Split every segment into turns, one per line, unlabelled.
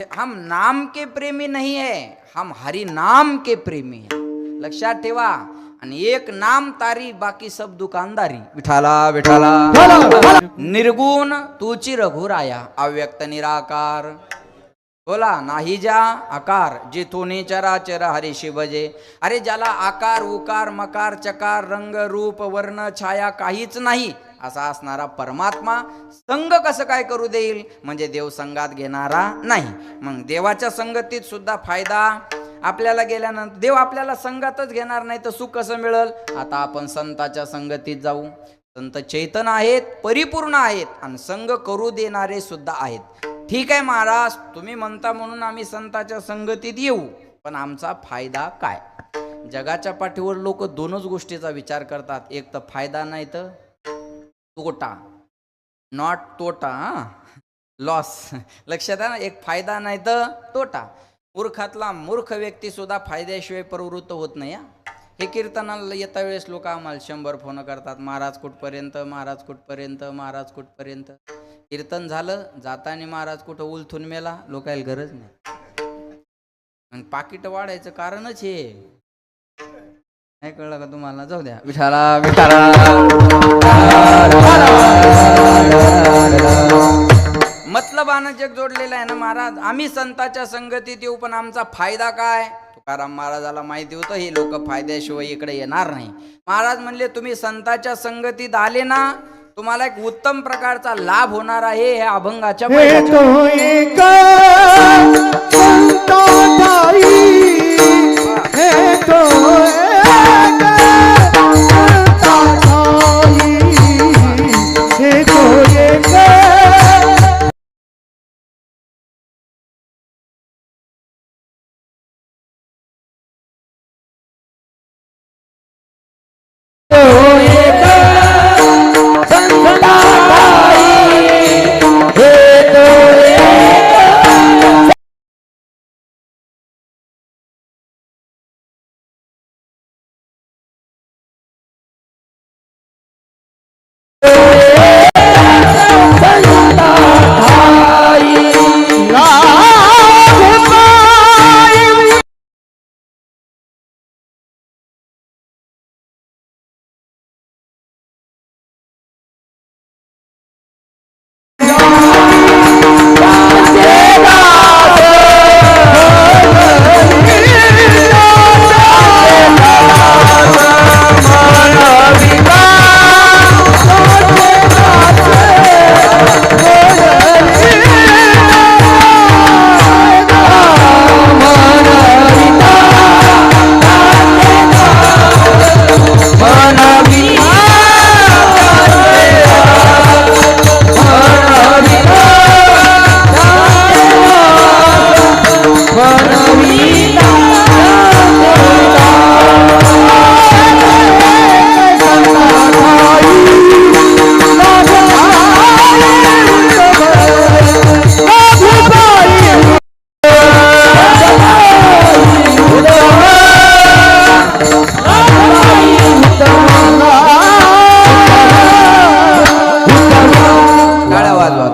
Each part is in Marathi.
हम नाम के प्रेमी नहीं है, हम हरि नाम के प्रेमी है. लक्षात ठेवा. आणि एक नाम तारी, बाकी सब दुकानदारी. विठाला विठाला निर्गुण तुची रघुराया, अव्यक्त निराकार. बोला नाही जा आकार, जिथून चराचर हरीशी भजे. अरे ज्याला आकार उकार मकार चकार रंग रूप वर्ण छाया काहीच नाही असा असणारा परमात्मा संग कसं काय करू देईल, म्हणजे देव संगात घेणारा नाही. मग देवाच्या संगतीत सुद्धा फायदा आपल्याला गेल्यानंतर. देव आपल्याला संगतच घेणार नाही तर सुख कसं मिळेल. आता आपण संताच्या संगतीत जाऊ. संत चैतन आहेत, परिपूर्ण आहेत आणि संग करू देणारे सुद्धा आहेत. ठीक आहे महाराज, तुम्ही म्हणता म्हणून आम्ही संताच्या संगतीत येऊ, पण आमचा फायदा काय. जगाच्या पाठीवर लोक दोनच गोष्टीचा विचार करतात, एक तर फायदा नाही तर तोटा. नॉट तोटा, लॉस. लक्षात आहे ना, एक फायदा नाही तर तोटा. मूर्खातला मूर्ख व्यक्ती सुद्धा फायद्याशिवाय प्रवृत्त होत नाही. हे कीर्तनाला येता वेळेस लोक आम्हाला 100 फोन करतात, महाराज कुठपर्यंत, महाराज कुठपर्यंत, महाराज कुठपर्यंत. कीर्तन झालं, जाताना महाराज कुठं उलथून मेला, लोकायला गरज नाही. पाकिट वाढायचं कारणच हे. नाही कळलं का तुम्हाला. जाऊ द्या. विठाला विठाला. मतलबानं जग जोडलेलं आहे ना महाराज. आम्ही संताच्या संगतीत येऊ, पण आमचा फायदा काय. तुकाराम महाराजाला माहिती होतं हे लोक फायद्याशिवाय इकडे येणार नाही. महाराज म्हणले तुम्ही संताच्या संगतीत आले ना, तुम्हाला एक उत्तम प्रकारचा लाभ होणार आहे. हे अभंगाच्या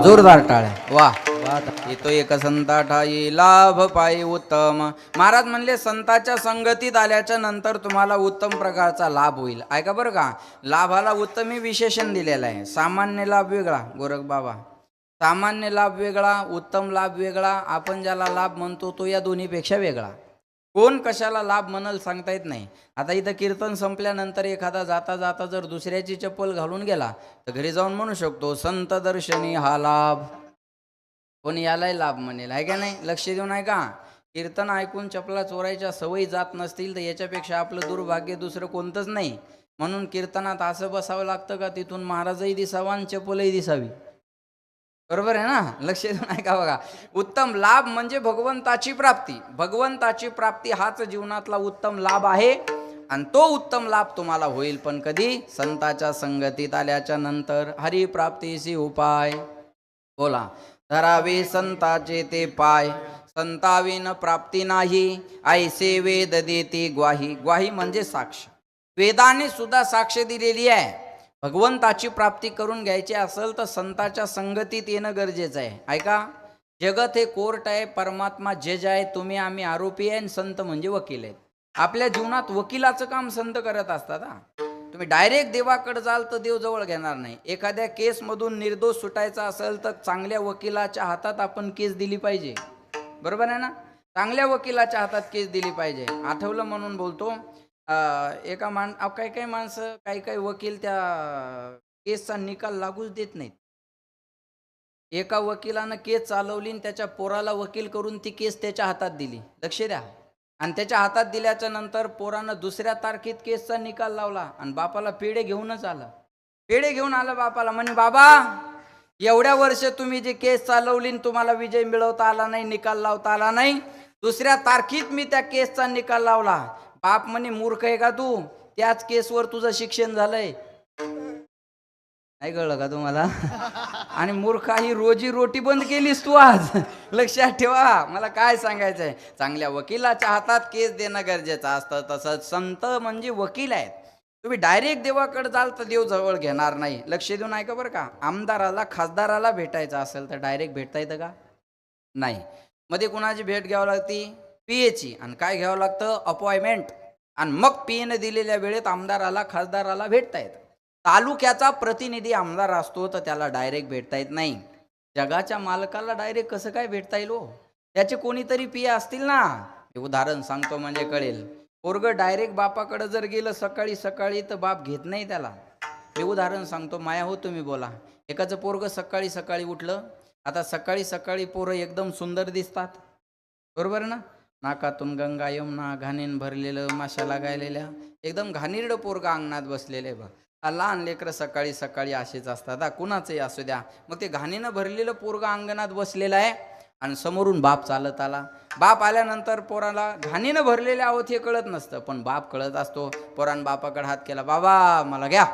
जोरदार टाळ्या. वा. येतो एक संता ठाई लाभ पायी उत्तम. महाराज म्हणले संताच्या संगतीत आल्याच्या नंतर तुम्हाला उत्तम प्रकारचा लाभ होईल. ऐका बरं का, लाभाला उत्तम विशेषण दिलेलं आहे. सामान्य लाभ वेगळा, गोरख बाबा. सामान्य लाभ वेगळा, उत्तम लाभ वेगळा. आपण ज्याला लाभ म्हणतो तो या दोन्हीपेक्षा वेगळा. कोण कशाला लाभ म्हणाल सांगता येत नाही. आता इथं कीर्तन संपल्यानंतर एखादा जाता जाता जर दुसऱ्याची चप्पल घालून गेला तर घरी जाऊन म्हणू शकतो संत दर्शनी हा लाभ. कोणी यालाही लाभ म्हणेल, आहे का नाही. लक्ष देऊन आहे का. कीर्तन ऐकून चपला चोरायच्या सवयी जात नसतील तर याच्यापेक्षा आपलं दुर्भाग्य दुसरं कोणतंच नाही. म्हणून कीर्तनात असं बसावं लागतं का तिथून महाराजही दिसावा आणि चप्पलही दिसावी. बरोबर आहे ना. लक्ष देऊन ऐका बघा. उत्तम लाभ म्हणजे भगवंताची प्राप्ती. भगवंताची प्राप्ती हाच जीवनातला उत्तम लाभ आहे. आणि तो उत्तम लाभ तुम्हाला होईल पण कधी, संताच्या संगतीत आल्याच्या नंतर. हरिप्राप्तीसी उपाय. बोला. धरावे संताचे ते पाय, संताविन प्राप्ती नाही. ऐसे वेद देते ग्वाही. ग्वाही म्हणजे साक्ष. वेदाने सुद्धा साक्ष दिलेली आहे. भगवंताची प्राप्ती करून घ्यायची असेल तर संताच्या संगतीत येणं गरजेचं आहे. ऐका, जगत हे कोर्ट आहे, परमात्मा जज आहे, तुम्ही आम्ही आरोपी आहे आणि संत म्हणजे वकील आहेत. आपल्या जीवनात वकिलाचं काम संत करत असतात. हा, तुम्ही डायरेक्ट देवाकडे जाल तर देव जवळ घेणार नाही. एखाद्या केसमधून निर्दोष सुटायचा असेल तर चांगल्या वकिलाच्या हातात आपण केस दिली पाहिजे. बरोबर आहे ना? चांगल्या वकिलाच्या हातात केस दिली पाहिजे. आठवलं म्हणून बोलतो. काही काही माणसं, काही काही वकील त्या केसचा निकाल लागूच देत नाहीत. एका वकिलानं केस चालवली आणि त्याच्या पोराला वकील करून ती केस त्याच्या हातात दिली. लक्ष द्या. आणि त्याच्या हातात दिल्याच्या नंतर पोरानं दुसऱ्या तारखेत केसचा निकाल लावला आणि बापाला पेढे घेऊनच आला. पेढे घेऊन आलं बापाला, म्हणे बाबा एवढ्या वर्ष तुम्ही जी केस चालवली तुम्हाला विजय मिळवता आला नाही, निकाल लावता आला नाही, दुसऱ्या तारखेत मी त्या केसचा निकाल लावला. बाप म्हणे मूर्ख आहे का तू? त्याच केसवर तुझं शिक्षण झालंय. नाही कळलं का तुम्हाला? आणि मूर्खा ही रोजी रोटी बंद केलीस तू आज. लक्षात ठेवा. मला काय सांगायचंय, चांगल्या वकिलाच्या हातात केस देणं गरजेचं असतं. तसंच संत म्हणजे वकील आहेत. तुम्ही डायरेक्ट देवाकडे जाल तर देव जवळ घेणार नाही. लक्ष देऊन ऐका बरं का. आमदाराला खासदाराला भेटायचं असेल तर डायरेक्ट भेटता येतं का? नाही. मध्ये कुणाची भेट घ्यावं लागती? पीएची. आणि काय घ्यावं लागतं? अपॉइंटमेंट. आणि मग पीएने दिलेल्या वेळेत आमदाराला खासदाराला भेटता येतं. तालुक्याचा प्रतिनिधी आमदार असतो तर त्याला डायरेक्ट भेटता येत नाही. जगाच्या मालकाला डायरेक्ट कसं काय भेटता येईल हो? त्याचे कोणीतरी पीए असतील ना. हे उदाहरण सांगतो म्हणजे कळेल. पोरग डायरेक्ट बापाकडे जर गेलं सकाळी सकाळी तर बाप घेत नाही त्याला. हे उदाहरण सांगतो. माया हो तुम्ही बोला. एकाचं पोरग सकाळी सकाळी उठलं. आता सकाळी सकाळी पोरं एकदम सुंदर दिसतात. बरोबर ना? नाकातून गंगा यमुना, घाणीन भरलेलं, माशा लागायलेल्या, एकदम घाणीरडं पोरग अंगणात बसलेले बघ. लहान लेकरं सकाळी सकाळी असेच असतात. कुणाचंही असू द्या. मग ते घाणीनं भरलेलं पोरग अंगणात बसलेलं आहे आणि समोरून बाप चालत आला. बाप आल्यानंतर पोराला घाणीनं भरलेले आहोत हे कळत नसतं, पण बाप कळत असतो. पोरानं बापाकडे हात केला, बाबा मला घ्या.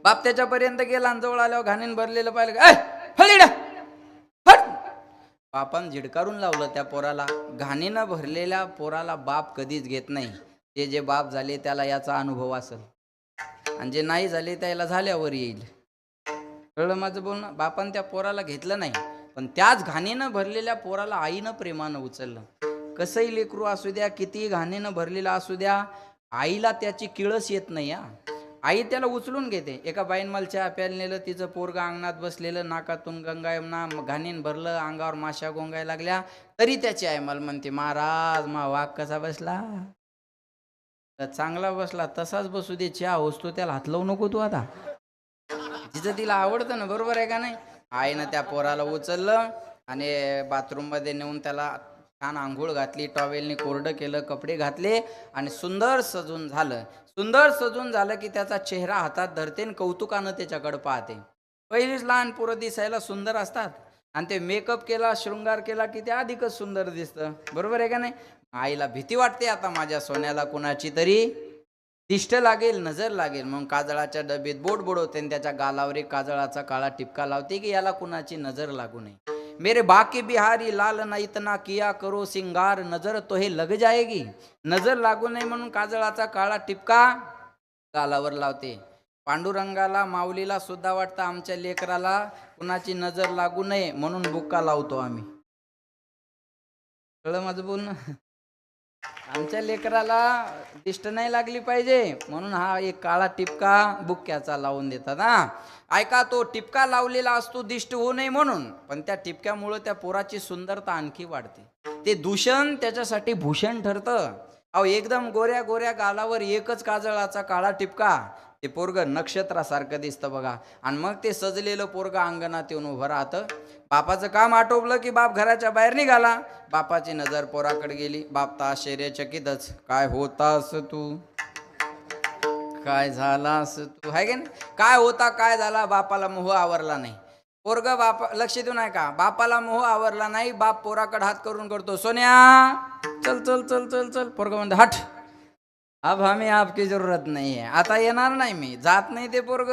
बाप त्याच्यापर्यंत गेला आणि जवळ आल्यावर घाणीनं भरलेलं पाहिलं. बापानं झिडकारून लावलं त्या पोराला. घाणीनं भरलेल्या पोराला बाप कधीच घेत नाही. ते जे बाप झाले त्याला याचा अनुभव असेल, आणि जे नाही झाले त्याला झाल्यावर येईल. कळलं माझं बोलणं? बापानं त्या पोराला घेतलं नाही, पण त्याच घाणीनं भरलेल्या पोराला आईनं प्रेमानं उचललं. कसंही लेकरू असू द्या, कितीही घाणीनं भरलेला असू द्या, आईला त्याची किळस येत नाही. आई त्याला उचलून घेते. एका बाईन मला चहा प्यायला नेलं, तिचं पोरगा अंगणात बसलेलं, नाकातून गंगा यमुना, घाणीन भरलं, अंगावर माशा गोंगायला लागल्या, तरी त्याची आई मला म्हणते, महाराज मा वाघ कसा बसला? तर चांगला बसला, तसाच बसू दे, चहा होतो त्याला हात लावू नको तू. आता तिचं तिला आवडतं ना, बरोबर आहे का नाही? आईनं त्या पोराला उचललं आणि बाथरूम मध्ये नेऊन त्याला छान आंघोळ घातली, टॉवेलने कोरडं केलं, कपडे घातले आणि सुंदर सजून झालं. सुंदर सजून झालं की त्याचा चेहरा हातात धरते आणि कौतुकानं त्याच्याकडे पाहते. पहिलीच लहान पोरं दिसायला सुंदर असतात आणि ते मेकअप केला, शृंगार केला की ते अधिकच सुंदर दिसतं. बरोबर आहे का नाही? आईला भीती वाटते, आता माझ्या सोन्याला कुणाची तरी दिष्ट लागेल, नजर लागेल. मग काजळाच्या डबेत बोट बुडवते आणि त्याच्या गालावर एक काजळाचा काळा टिपका लावते की याला कुणाची नजर लागू नये. मेरे बाकी बिहारी लाल ना इतना किया करो सिंगार, नजर तो हे लग जाएगी. नजर लागू नये म्हणून काजळाचा काळा टिपका गालावर लावते. पांडुरंगाला, माऊलीला सुद्धा वाटतं आमच्या लेकराला कुणाची नजर लागू नये म्हणून बुक्का लावतो आम्ही. कळलं माझं बोलणं? आमच्या लेकराला दिष्ट नाही लागली पाहिजे म्हणून हा एक काळा टिपका बुक्क्याचा लावून देतात. ऐका, तो टिपका लावलेला असतो दिष्ट होऊ नये म्हणून, पण त्या टिपक्यामुळे त्या पोराची सुंदरता आणखी वाढते. ते दूषण त्याच्यासाठी भूषण ठरतं. एकदम गोऱ्या गोऱ्या गालावर एकच काजळाचा काळा टिपका, ते पोरग नक्षत्रासारखं दिसतं बघा. आणि मग ते सजलेलं पोरग अंगणात येऊन उभं राहतं. बापाचं काम आटोपलं की बाप घराच्या बाहेर निघाला. बापाची नजर पोराकडे गेली. बाप तर आश्चर्यचकितच, काय होतास तू, काय झालास तू, हाय की नाही? काय होता काय झाला, बापाला मोह आवरला नाही. पोरग बापा, लक्ष देऊ नाही का, बापाला मोह आवरला नाही. बाप पोराकडे हात करून करतो, सोन्या चल चल चल चल चल. पोरग म्हणतो, हट, अब हमें आपकी जरूरत नाही आहे, आता येणार नाही मी, जात नाही ते पोरग.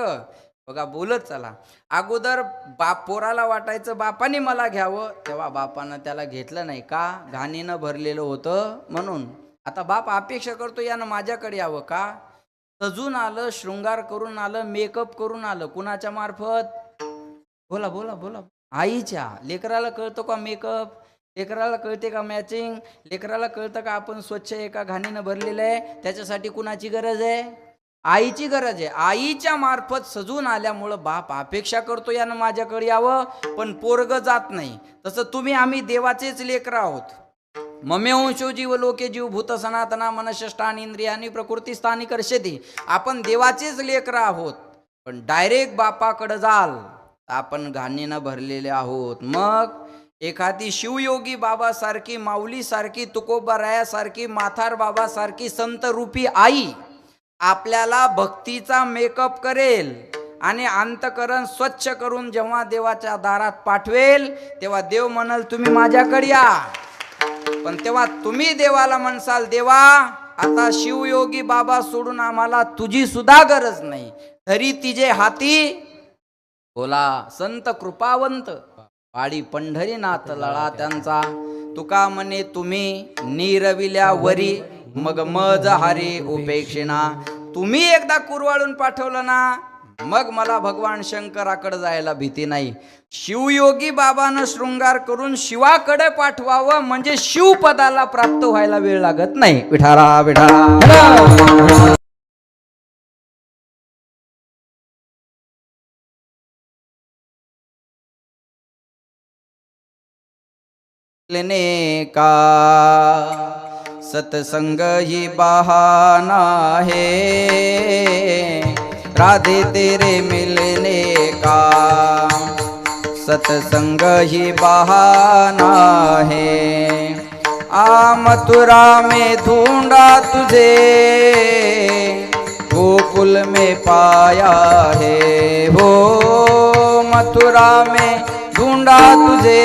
बघा बोलत चला. अगोदर बाप पोराला वाटायचं बापाने मला घ्यावं, तेव्हा बापानं त्याला घेतलं नाही. का? घाणीनं भरलेलं होतं म्हणून. आता बाप अपेक्षा करतो यानं माझ्याकडे यावं. का? सजून आलं, शृंगार करून आलं, मेकअप करून आलं. कुणाच्या मार्फत? बोला बोला बोला. आईच्या. लेकराला कळतो का मेकअप, लेकराला कळते का मॅचिंग, लेकराला कळतं का आपण स्वच्छ एका घाणीनं भरलेलं आहे, त्याच्यासाठी कुणाची गरज आहे? आईची गरज आहे. आईच्या मार्फत सजून आल्यामुळं बाप अपेक्षा करतो यानं माझ्याकडे यावं, पण पोरग जात नाही. तसं तुम्ही आम्ही देवाचेच लेकर आहोत. ममेवंशो जीव लोके जीव भूत सनातना मनष्ठानी इंद्रियानी प्रकृती स्थानी कर्षती. आपण देवाचेच लेकर आहोत, पण डायरेक्ट बापाकडे जाल आपण घाणीनं भरलेले आहोत. मग एखादी शिवयोगी बाबा सारखी, माऊली सारखी, तुकोबारायासारखी, माथार बाबा सारखी संत रूपी आई आपल्याला भक्तीचा मेकअप करेल आणि अंतकरण स्वच्छ करून जेव्हा देवाच्या दारात पाठवेल तेव्हा देव म्हणाल तुम्ही माझ्याकडे या. पण तेव्हा तुम्ही देवाला म्हणसाल देवा आता शिवयोगी बाबा सोडून आम्हाला तुझी सुद्धा गरज नाही. तरी तिचे हाती बोला संत कृपावंत वाडी पंढरीनाथ लळा त्यांचा. तुका म्हणे तुम्ही नीरविल्या वरी मग मज हारी उपेक्षिणा. तुम्ही एकदा कुरवाळून पाठवलं ना मग मला भगवान शंकराकडे जायला भीती नाही. शिवयोगी बाबानं शृंगार करून शिवाकडे पाठवावं म्हणजे शिवपदाला प्राप्त व्हायला वेळ लागत नाही. विठाला विठाला लेने का सत्संग ही बहाना है, राधे तेरे मिलने का सत्संग ही बहाना है. आ मथुरा में ढूंढा तुझे गोकुल में पाया है. हो मथुरा में ढूंढा तुझे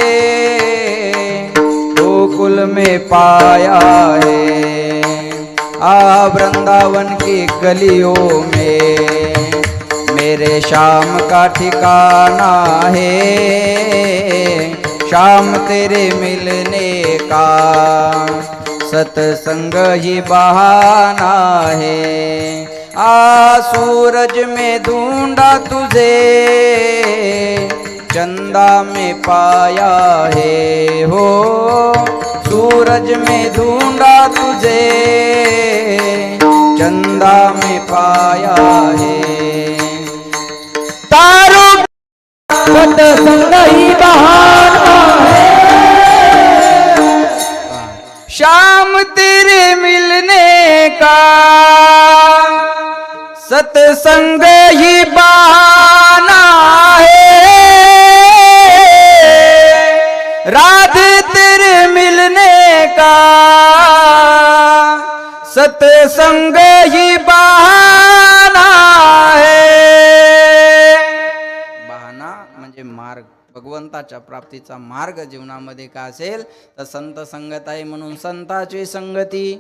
गोकुल में पाया है. आ वृंदावन की गलियों में मेरे श्याम का ठिकाना है. श्याम तेरे मिलने का सत्संग ही बहाना है. आ सूरज में ढूंढा तुझे चंदा में पाया है. हो सूरज में ढूंढा तुझे चंदा में पाया है. तारो सत्संग ही बहाना है. शाम तेरे मिलने का सत्संग ही बहाना है. राधे तेरे मिलने का सत्संग ही बहाना है. बहाना म्हणजे मार्ग, भगवंताच्या प्राप्तीचा मार्ग जीवनामध्ये का असेल तर संत संगत आहे म्हणून संताची संगती.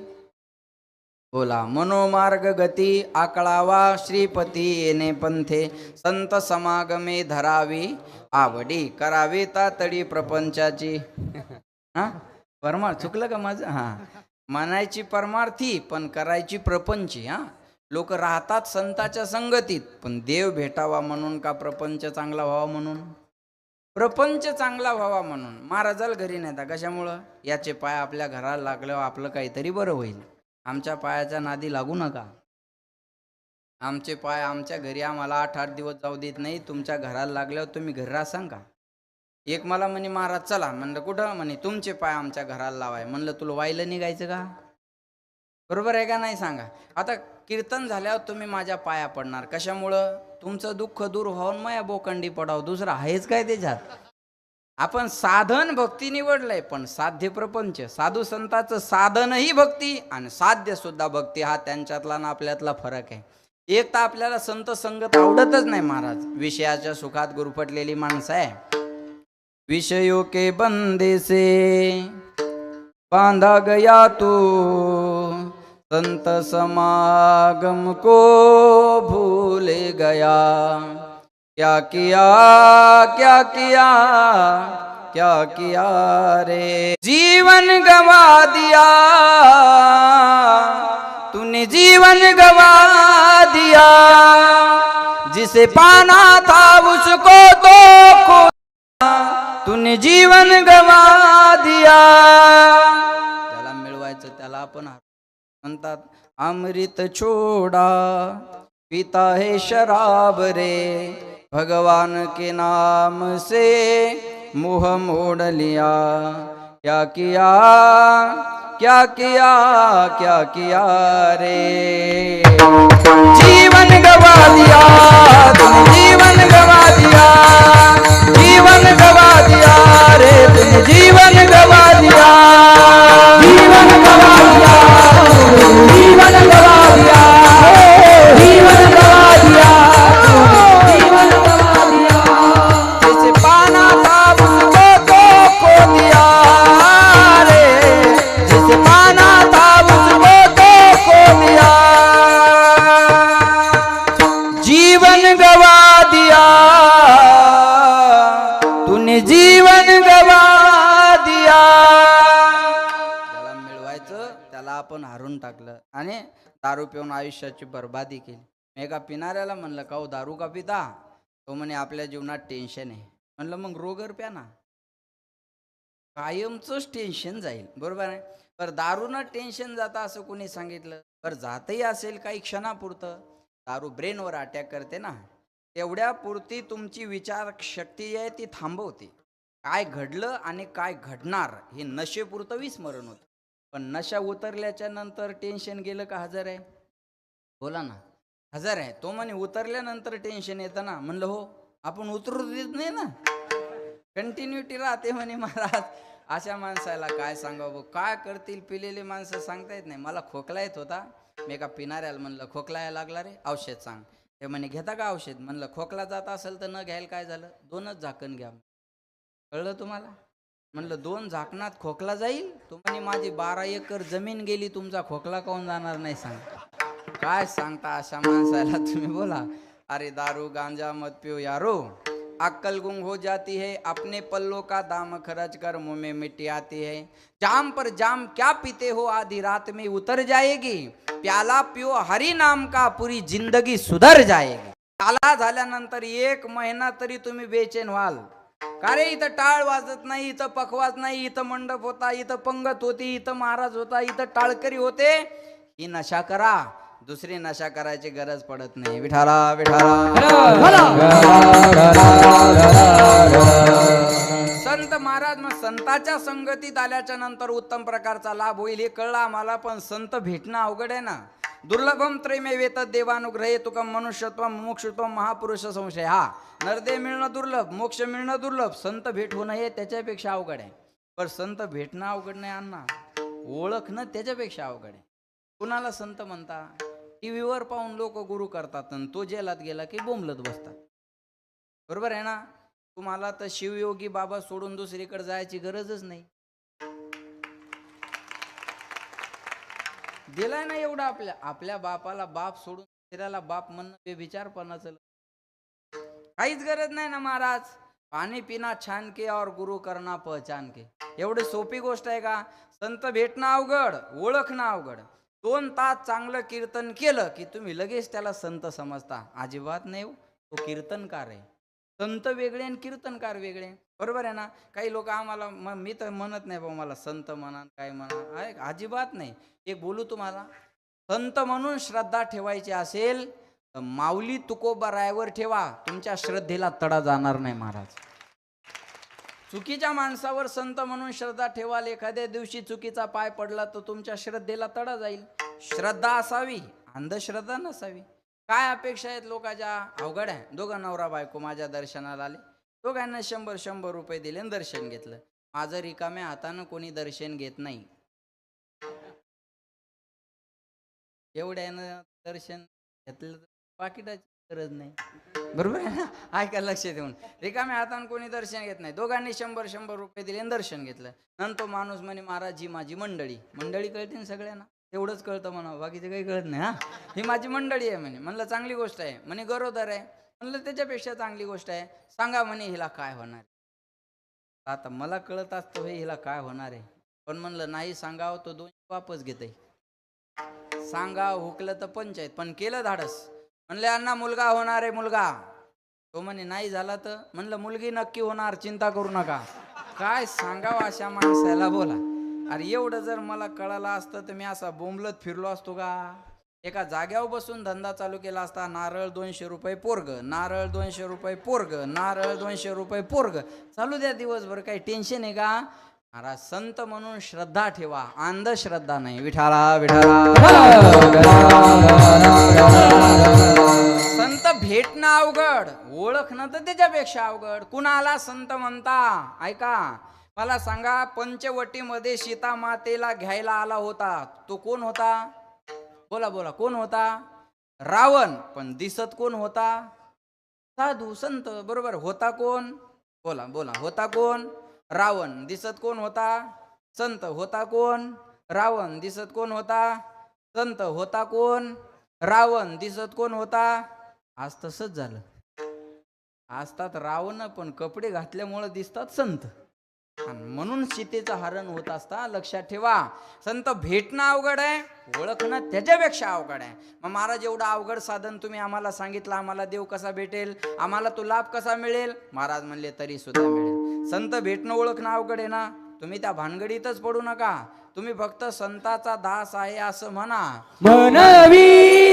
बोला मनोमार्ग गती आकळावा श्रीपती येणे पंथे. संत समागमे धरावी आवडी करावी तातडी प्रपंचाची. हा परमार्थ चुकलं का माझं? हा म्हणायची परमार्थी पण करायची प्रपंची. हा लोक राहतात संताच्या संगतीत पण देव भेटावा म्हणून का प्रपंच चांगला व्हावा म्हणून? प्रपंच चांगला व्हावा म्हणून. महाराजाला घरी नेता कशामुळं? याचे पाय आपल्या घराला लागल्यावर आपलं काहीतरी बरं होईल. आमच्या पायाच्या नादी लागू नका. आमचे पाय आमच्या घरी आम्हाला 8-8 दिवस जाऊ देत नाही. तुमच्या घराला लागल्यावर तुम्ही घरी राहसान का? एक मला म्हणे महाराज चला. म्हणलं कुठं? म्हणे तुमचे पाय आमच्या घराला लावाय. म्हणलं तुला वाईला निघायचं का? बरोबर आहे का नाही सांगा? आता कीर्तन झाल्यावर तुम्ही माझ्या पाया पडणार कशामुळं? तुमचं दुःख दूर व्हावून माया बोकंडी पडावं. दुसरं आहेच काय त्याच्यात? आपण साधन भक्ती निवडलंय पण साध्य प्रपंच. साधू संतांचं साधनही भक्ती आणि साध्य सुद्धा भक्ती. हा त्यांच्यातला ना आपल्यातला फरक आहे. एक तर आपल्याला संत संगत आवडतच नाही महाराज. विषयाच्या सुखात गुरफटलेली माणसं आहे. विषयों के बंदे से बांधा गया तो संत समागम को भूल गया. क्या किया क्या किया क्या किया रे. जीवन गवा दिया तूने, जीवन गवा दिया. जिसे पाना था उसको तो खो तूने जीवन गवा दिया. त्याला मिळवायचं त्याला आपण म्हणतात अमृत छोड़ा पीता है शराब रे, भगवान के नाम से मुंह मोड़ लिया. क्या किया क्या किया क्या किया रे. जीवन गवा दिया तूने जीवन गवा दिया, जीवन गवा दिया रे तूने जीवन गवा दिया. जीवन गवा दिया जीवन गवा दिया, जीवन गवा दिया जीवन गवा दिया. जैसे पाना था उसको तो खो दिया रे, जैसे पाना था उसको तो खो दिया. जीवन गवा दिया तूने जीवन गवा दिया. त्याला मिळवायचं त्याला आपण हारून टाकलं आणि दारू पिऊन आयुष्याची बर्बादी केली. मी एका पिणाऱ्याला म्हणलं का हो दारू का पिता. तो म्हणे आपल्या जीवनात टेन्शन आहे. म्हणलं मग रोगर प्या ना, कायमचंच टेन्शन जाईल. बरोबर आहे. तर दारूनं टेन्शन जातं असं कोणी सांगितलं. तर जातही असेल काही क्षणापुरतं. दारू ब्रेनवर अटॅक करते ना, तेवढ्या पुरती तुमची विचार शक्ती आहे ती थांबवते. काय घडलं आणि काय घडणार हे नशेपुरतं विस्मरण होतं. पण नशा उतरल्याच्या नंतर टेन्शन गेलं का हजर आहे. बोला ना, हजर आहे. तो म्हणे उतरल्यानंतर टेन्शन येतं ना. म्हणलं हो, आपण उतरू देत नाही ना, कंटिन्युटी राहते म्हणे महाराज. अशा माणसाला काय सांगावं, काय करतील पिलेले माणसं सांगता येत नाही. मला खोकला येत होता. मी एका पिणाऱ्याला म्हणलं खोकला यायला लागला रे, औषध सांग. ते म्हणे घेता का औषध. म्हणलं खोकला जात असेल तर न घ्यायला काय झालं, 2च झाकण घ्या. कळलं तुम्हाला. म्हणलं 2 झाकणात खोकला जाईल. तो म्हणे माझी 12 एकर जमीन गेली, तुमचा खोकला काऊन जाणार नाही सांग. काय सांगता अशा माणसाला तुम्ही. बोला. अरे दारू गांजा मत पियो यारो, अक्कल गुम हो जाती है, अपने पल्लों का दाम खर्च कर मुंह में मिट्टी आती है. जाम पर जाम क्या पीते हो, आधी रात में उतर जाएगी. प्याला पियो हरी नाम का, पूरी जिंदगी सुधर जाएगी. प्याला झाल्यानंतर 1 महिना तरी तुम्ही बेचैन व्हाल. का रे इथं टाळ वाजत नाही, इथं पखवाज नाही, इथं मंडप होता, इथं पंगत होती, इथं महाराज होता, इथं टाळकरी होते. ही नशा करा, दुसरी नशा करायची गरज पडत नाही. विठाला विठाला. संत महाराज मग संताच्या संगतीत आल्याच्या नंतर उत्तम प्रकारचा लाभ होईल हे कळलं आम्हाला. पण संत भेटणं अवघड आहे ना. दुर्लभम त्रयमेवेत देवानुग्रहे तुकम मनुष्यत्वम मुमुक्षुत्वम महापुरुष संशय. हा नरदेह मिळणं दुर्लभ, मोक्ष मिळणं दुर्लभ, संत भेट होणं हे त्याच्यापेक्षा अवघड आहे. पण संत भेटणं अवघड नाही अण्णा, ओळखणं त्याच्यापेक्षा अवघड आहे. कुणाला संत म्हणता. टीव्हीवर पाहून लोक गुरु करतात आणि तो जेलात गेला की बोंबलत बसतात. बरोबर आहे ना. तुम्हाला तर शिवयोगी बाबा सोडून दुसरीकडे जायची गरजच नाही. दिलाय ना एवढा. आपल्या बापाला बाप सोडून दुसऱ्याला बाप म्हणणं बेविचारपणाचं. काहीच गरज नाही ना महाराज. पाणी पिना छान के और गुरु करना पहचान के. एवढी सोपी गोष्ट आहे का. संत भेटणं अवघड, ओळखणं अवघड. 2 तास चांगलं कीर्तन केलं की तुम्ही लगेच त्याला संत समजता. अजिबात नाही. तो कीर्तनकार आहे. संत वेगळे आणि कीर्तनकार वेगळे. बरोबर आहे ना. काही लोक आम्हाला मी तर म्हणत नाही बा मला संत म्हणा काय म्हणा, अजिबात नाही. एक बोलू तुम्हाला, संत म्हणून श्रद्धा ठेवायची असेल तर माऊली तुकोबारायावर ठेवा. तुमच्या श्रद्धेला तडा जाणार नाही महाराज. चुकीच्या माणसावर संत म्हणून श्रद्धा ठेवाल, एखाद्या दिवशी चुकीचा पाय पडला तर तुमच्या श्रद्धेला तडा जाईल. श्रद्धा असावी, अंधश्रद्धा नसावी. काय अपेक्षा आहेत लोकांच्या. अवघड आहे. 2 नवरा बायको माझ्या दर्शनाला आले. दोघांना 100 रुपये दिले आणि दर्शन घेतलं. माझं रिकाम्या हातानं कोणी दर्शन घेत नाही. एवढ्यानं दर्शन घेतलं पाकिटाची गरज नाही. बरोबर आहे ना. ऐका लक्ष देऊन. रिकाम्या हातानं कोणी दर्शन घेत नाही. दोघांनी 100 रुपये दिले आणि दर्शन घेतलं. नंतर माणूस म्हणे महाराज ही माझी मंडळी. मंडळी कळते ना सगळ्यांना. तेवढंच कळतं म्हणा, बाकीचं काही कळत नाही. हा ही माझी मंडळी आहे म्हणे. म्हणलं चांगली गोष्ट आहे. म्हणे गरोदर आहे. म्हणलं त्याच्यापेक्षा चांगली गोष्ट आहे. सांगा म्हणे हिला काय होणार. आता मला कळत असतं हे हिला काय होणार आहे. पण म्हणलं नाही सांगावं तो 2 वापस घेते. सांगा हुकलं तर पंचायत. पण केलं धाडस. म्हणले अण्णा मुलगा होणार आहे मुलगा. तो म्हणे नाही झाला तर म्हणलं मुलगी नक्की होणार, चिंता करू नका. काय सांगावं अशा माणसाला बोला. अरे एवढं जर मला कळालं असतं तर मी असा बोंबलत फिरलो असतो का? एका जाग्यावर बसून धंदा चालू केला असता. नारळ 200 रुपये पोरग, नारळ 200 रुपये पोरग, नारळ 200 रुपये पोरग, चालू द्या दिवसभर. काही टेन्शन आहे का? महाराज संत म्हणून श्रद्धा ठेवा, अंधश्रद्धा नाही. विठाला विठाला. संत भेटणं अवघड, ओळखणं तर त्याच्यापेक्षा अवघड. कुणाला संत म्हणता? ऐका, मला सांगा, पंचवटीमध्ये सीता मातेला घ्यायला आला होता, तो कोण होता? बोला बोला, कोण होता? रावण. पण दिसत कोण होता? साधू संत. बरोबर. होता कोण? बोला बोला, होता कोण? रावण. दिसत कोण होता? संत. होता कोण? रावण. दिसत कोण होता? संत. होता कोण? रावण. दिसत कोण होता? आज तसंच झालं. असतात रावण पण कपडे घातल्यामुळे दिसतात संत. म्हणून सीतेचं हरण होत असता. लक्षात ठेवा, संत भेटणं अवघड आहे, ओळखणं त्याच्यापेक्षा अवघड आहे. मग महाराज एवढं अवघड साधन तुम्ही आम्हाला सांगितलं, आम्हाला देव कसा भेटेल, आम्हाला तो लाभ कसा मिळेल? महाराज म्हणले तरी सुद्धा मिळेल. संत भेटणं ओळखणं अवघड आहे ना, तुम्ही त्या भानगडीतच पडू नका. तुम्ही फक्त संताचा दास आहे असं म्हणा.
मनवी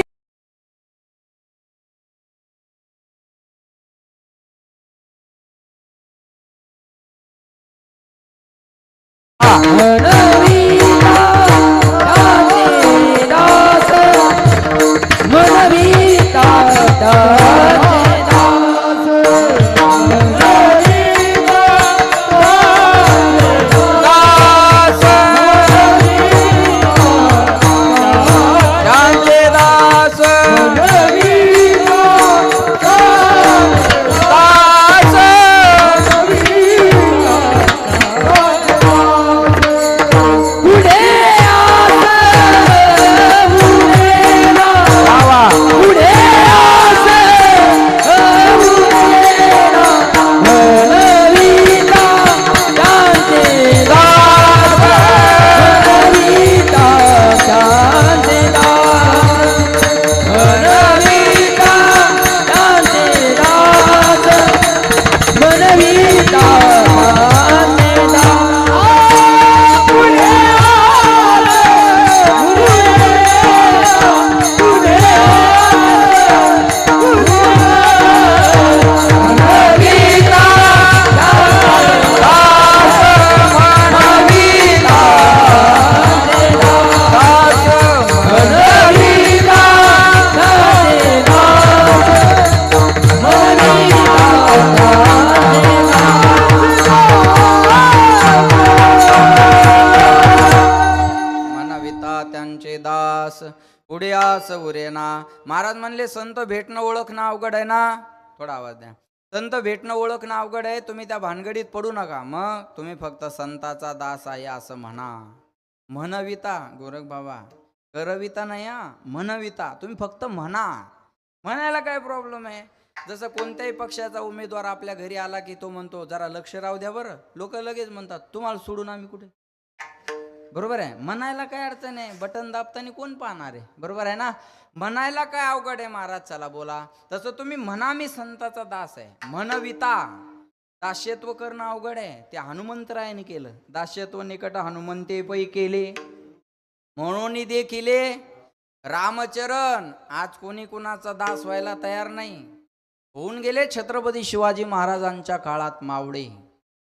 पुढे आस उरेना. महाराज म्हणले संत भेटणं ओळखणं अवघड आहे ना. थोडा आवाज द्या. संत भेटणं ओळखणं अवघड आहे, तुम्ही त्या भानगडीत पडू नका. मग तुम्ही फक्त संताचा दास आहे असं म्हणा. म्हणविता गोरख बाबा, करविता नाही हा, म्हणविता. तुम्ही फक्त म्हणा. म्हणायला काय प्रॉब्लेम आहे? जसं कोणत्याही पक्षाचा उमेदवार आपल्या घरी आला की तो म्हणतो जरा लक्ष राहू द्या बरं, लोक लगेच म्हणतात तुम्हाला सोडून आम्ही कुठे. बरोबर आहे. म्हणायला काय अडचण आहे? बटन दाबताना कोण पाहणार आहे? बरोबर आहे ना. म्हणायला काय अवघड आहे महाराज? चला बोला. तसं तुम्ही म्हणा मी संताचा दास आहे. म्हणविता. दास्यत्व करणं अवघड आहे, ते हनुमंतरायाने केलं. दास्यत्व निकट हनुमंते पै केले, म्हणून देखिले रामचरण. आज कोणी कुणाचा दास व्हायला तयार नाही. होऊन गेले छत्रपती शिवाजी महाराजांच्या काळात मावळे.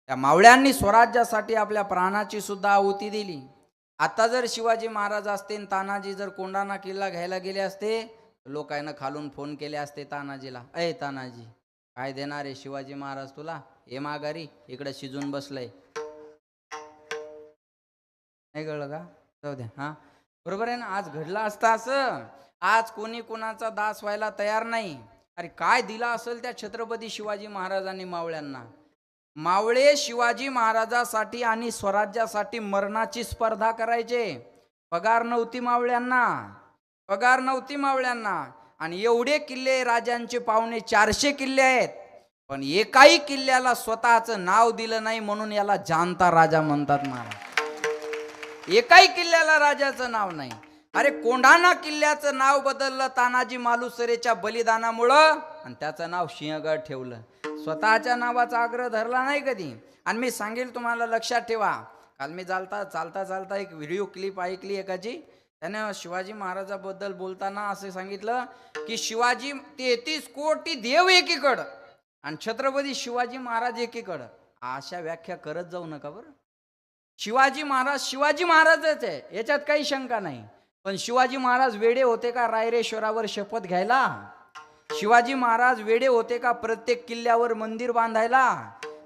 त्या मावळ्यांनी स्वराज्यासाठी आपल्या प्राणाची सुद्धा आहुती दिली. आता जर शिवाजी महाराज असते, तानाजी जर कोंढाणा किल्ला घ्यायला गेले असते, लोकांना खालून फोन केले असते तानाजीला, अय तानाजी काय देणार आहे शिवाजी महाराज तुला? हे माघारी इकडे शिजून बसलंय. नाही कळलं का? जाऊ द्या. हा बरोबर आहे ना. आज घडला असता असं. आज कोणी कुणाचा दास व्हायला तयार नाही. अरे काय दिला असेल त्या छत्रपती शिवाजी महाराजांनी मावळ्यांना. मावळे शिवाजी महाराजासाठी आणि स्वराज्यासाठी मरणाची स्पर्धा करायचे. पगार नव्हती मावळ्यांना, पगार नव्हती मावळ्यांना. आणि एवढे किल्ले राजांचे, पावणे 400 किल्ले आहेत, पण एकाही किल्ल्याला स्वतःचं नाव दिलं नाही, म्हणून याला जानता राजा म्हणतात महाराज. एकाही किल्ल्याला राजाचं नाव नाही. अरे कोंढाणा किल्ल्याचं नाव बदललं तानाजी मालुसरेच्या बलिदानामुळं. आणि त्याचं नाव सिंहगड ठेवलं. स्वतःच्या नावाचा आग्रह धरला नाही कधी. आणि मी सांगेल तुम्हाला, लक्षात ठेवा, काल मी चालता एक व्हिडिओ क्लिप ऐकली एकाची. त्याने शिवाजी महाराजाबद्दल बोलताना असं सांगितलं की शिवाजी 33 कोटी देव एकीकडं आणि छत्रपती शिवाजी महाराज एकीकडं. अशा व्याख्या करत जाऊ नका बरं. शिवाजी महाराजच आहे, याच्यात काही शंका नाही. पण शिवाजी महाराज वेडे होते का रायरेश्वरावर शपथ घ्यायला? शिवाजी महाराज वेडे होते का प्रत्येक किल्ल्यावर मंदिर बांधायला?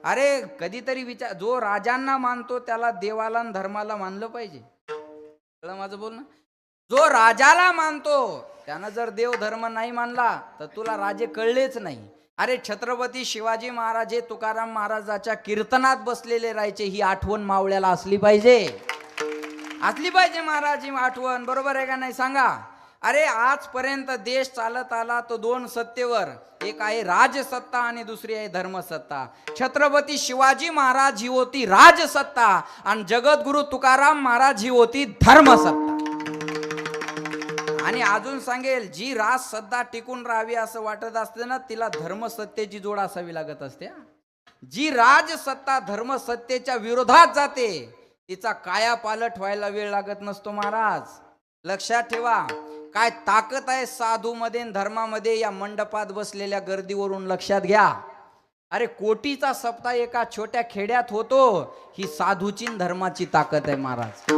अरे कधीतरी विचार, जो राजांना मानतो त्याला देवाला आणि धर्माला मानलं पाहिजे. कळलं माझं बोलणं? जो राजाला मानतो त्यानं जर देव धर्म नाही मानला तर तुला राजे कळलेच नाही. अरे छत्रपती शिवाजी महाराज हे तुकाराम महाराजाच्या कीर्तनात बसलेले राहायचे, ही आठवण मावळ्याला असली पाहिजे. महाराज ही आठवण. बरोबर आहे का नाही सांगा? अरे आजपर्यंत देश चालत आला तो दोन सत्तेवर, एक आहे राजसत्ता आणि दुसरी आहे धर्मसत्ता. छत्रपती शिवाजी महाराज ही होती राजसत्ता आणि जगद्गुरु तुकाराम महाराज ही होती धर्मसत्ता. आणि अजून सांगेल, जी राजसत्ता टिकून राहावी असं वाटत असते ना, तिला धर्मसत्तेची जोड असावी लागत असते. जी राजसत्ता धर्मसत्तेच्या विरोधात जाते तिचा कायापालट व्हायला वेळ लागत नसतो महाराज. लक्षात ठेवा, काय ताकद आहे साधू मध्ये धर्मामध्ये. या मंडपात बसलेल्या गर्दीवरून लक्षात घ्या. अरे कोटीचा सप्ताह एका छोट्या खेड्यात होतो, ही साधूची धर्माची ताकद आहे महाराज.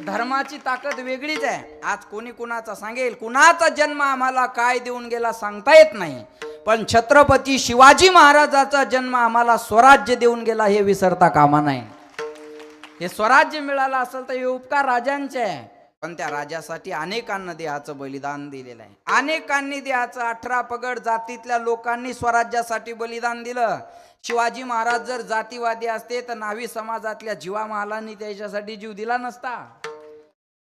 धर्माची ताकद वेगळीच आहे. आज कोणी कुणाचा सांगेल, कुणाचा जन्म आम्हाला काय देऊन गेला सांगता येत नाही, पण छत्रपती शिवाजी महाराजाचा जन्म आम्हाला स्वराज्य देऊन गेला हे विसरता कामा नाही. हे स्वराज्य मिळालं असेल तर हे उपकार राजांचे आहे, पण त्या राजासाठी अनेकांना देहाचं बलिदान दिलेलं आहे. अनेकांनी देहाचं, 18 पगड जातीतल्या लोकांनी स्वराज्यासाठी बलिदान दिलं. शिवाजी महाराज जर जातीवादी असते तर न्हावी समाजातल्या जीवा महालांनी त्याच्यासाठी जीव दिला नसता.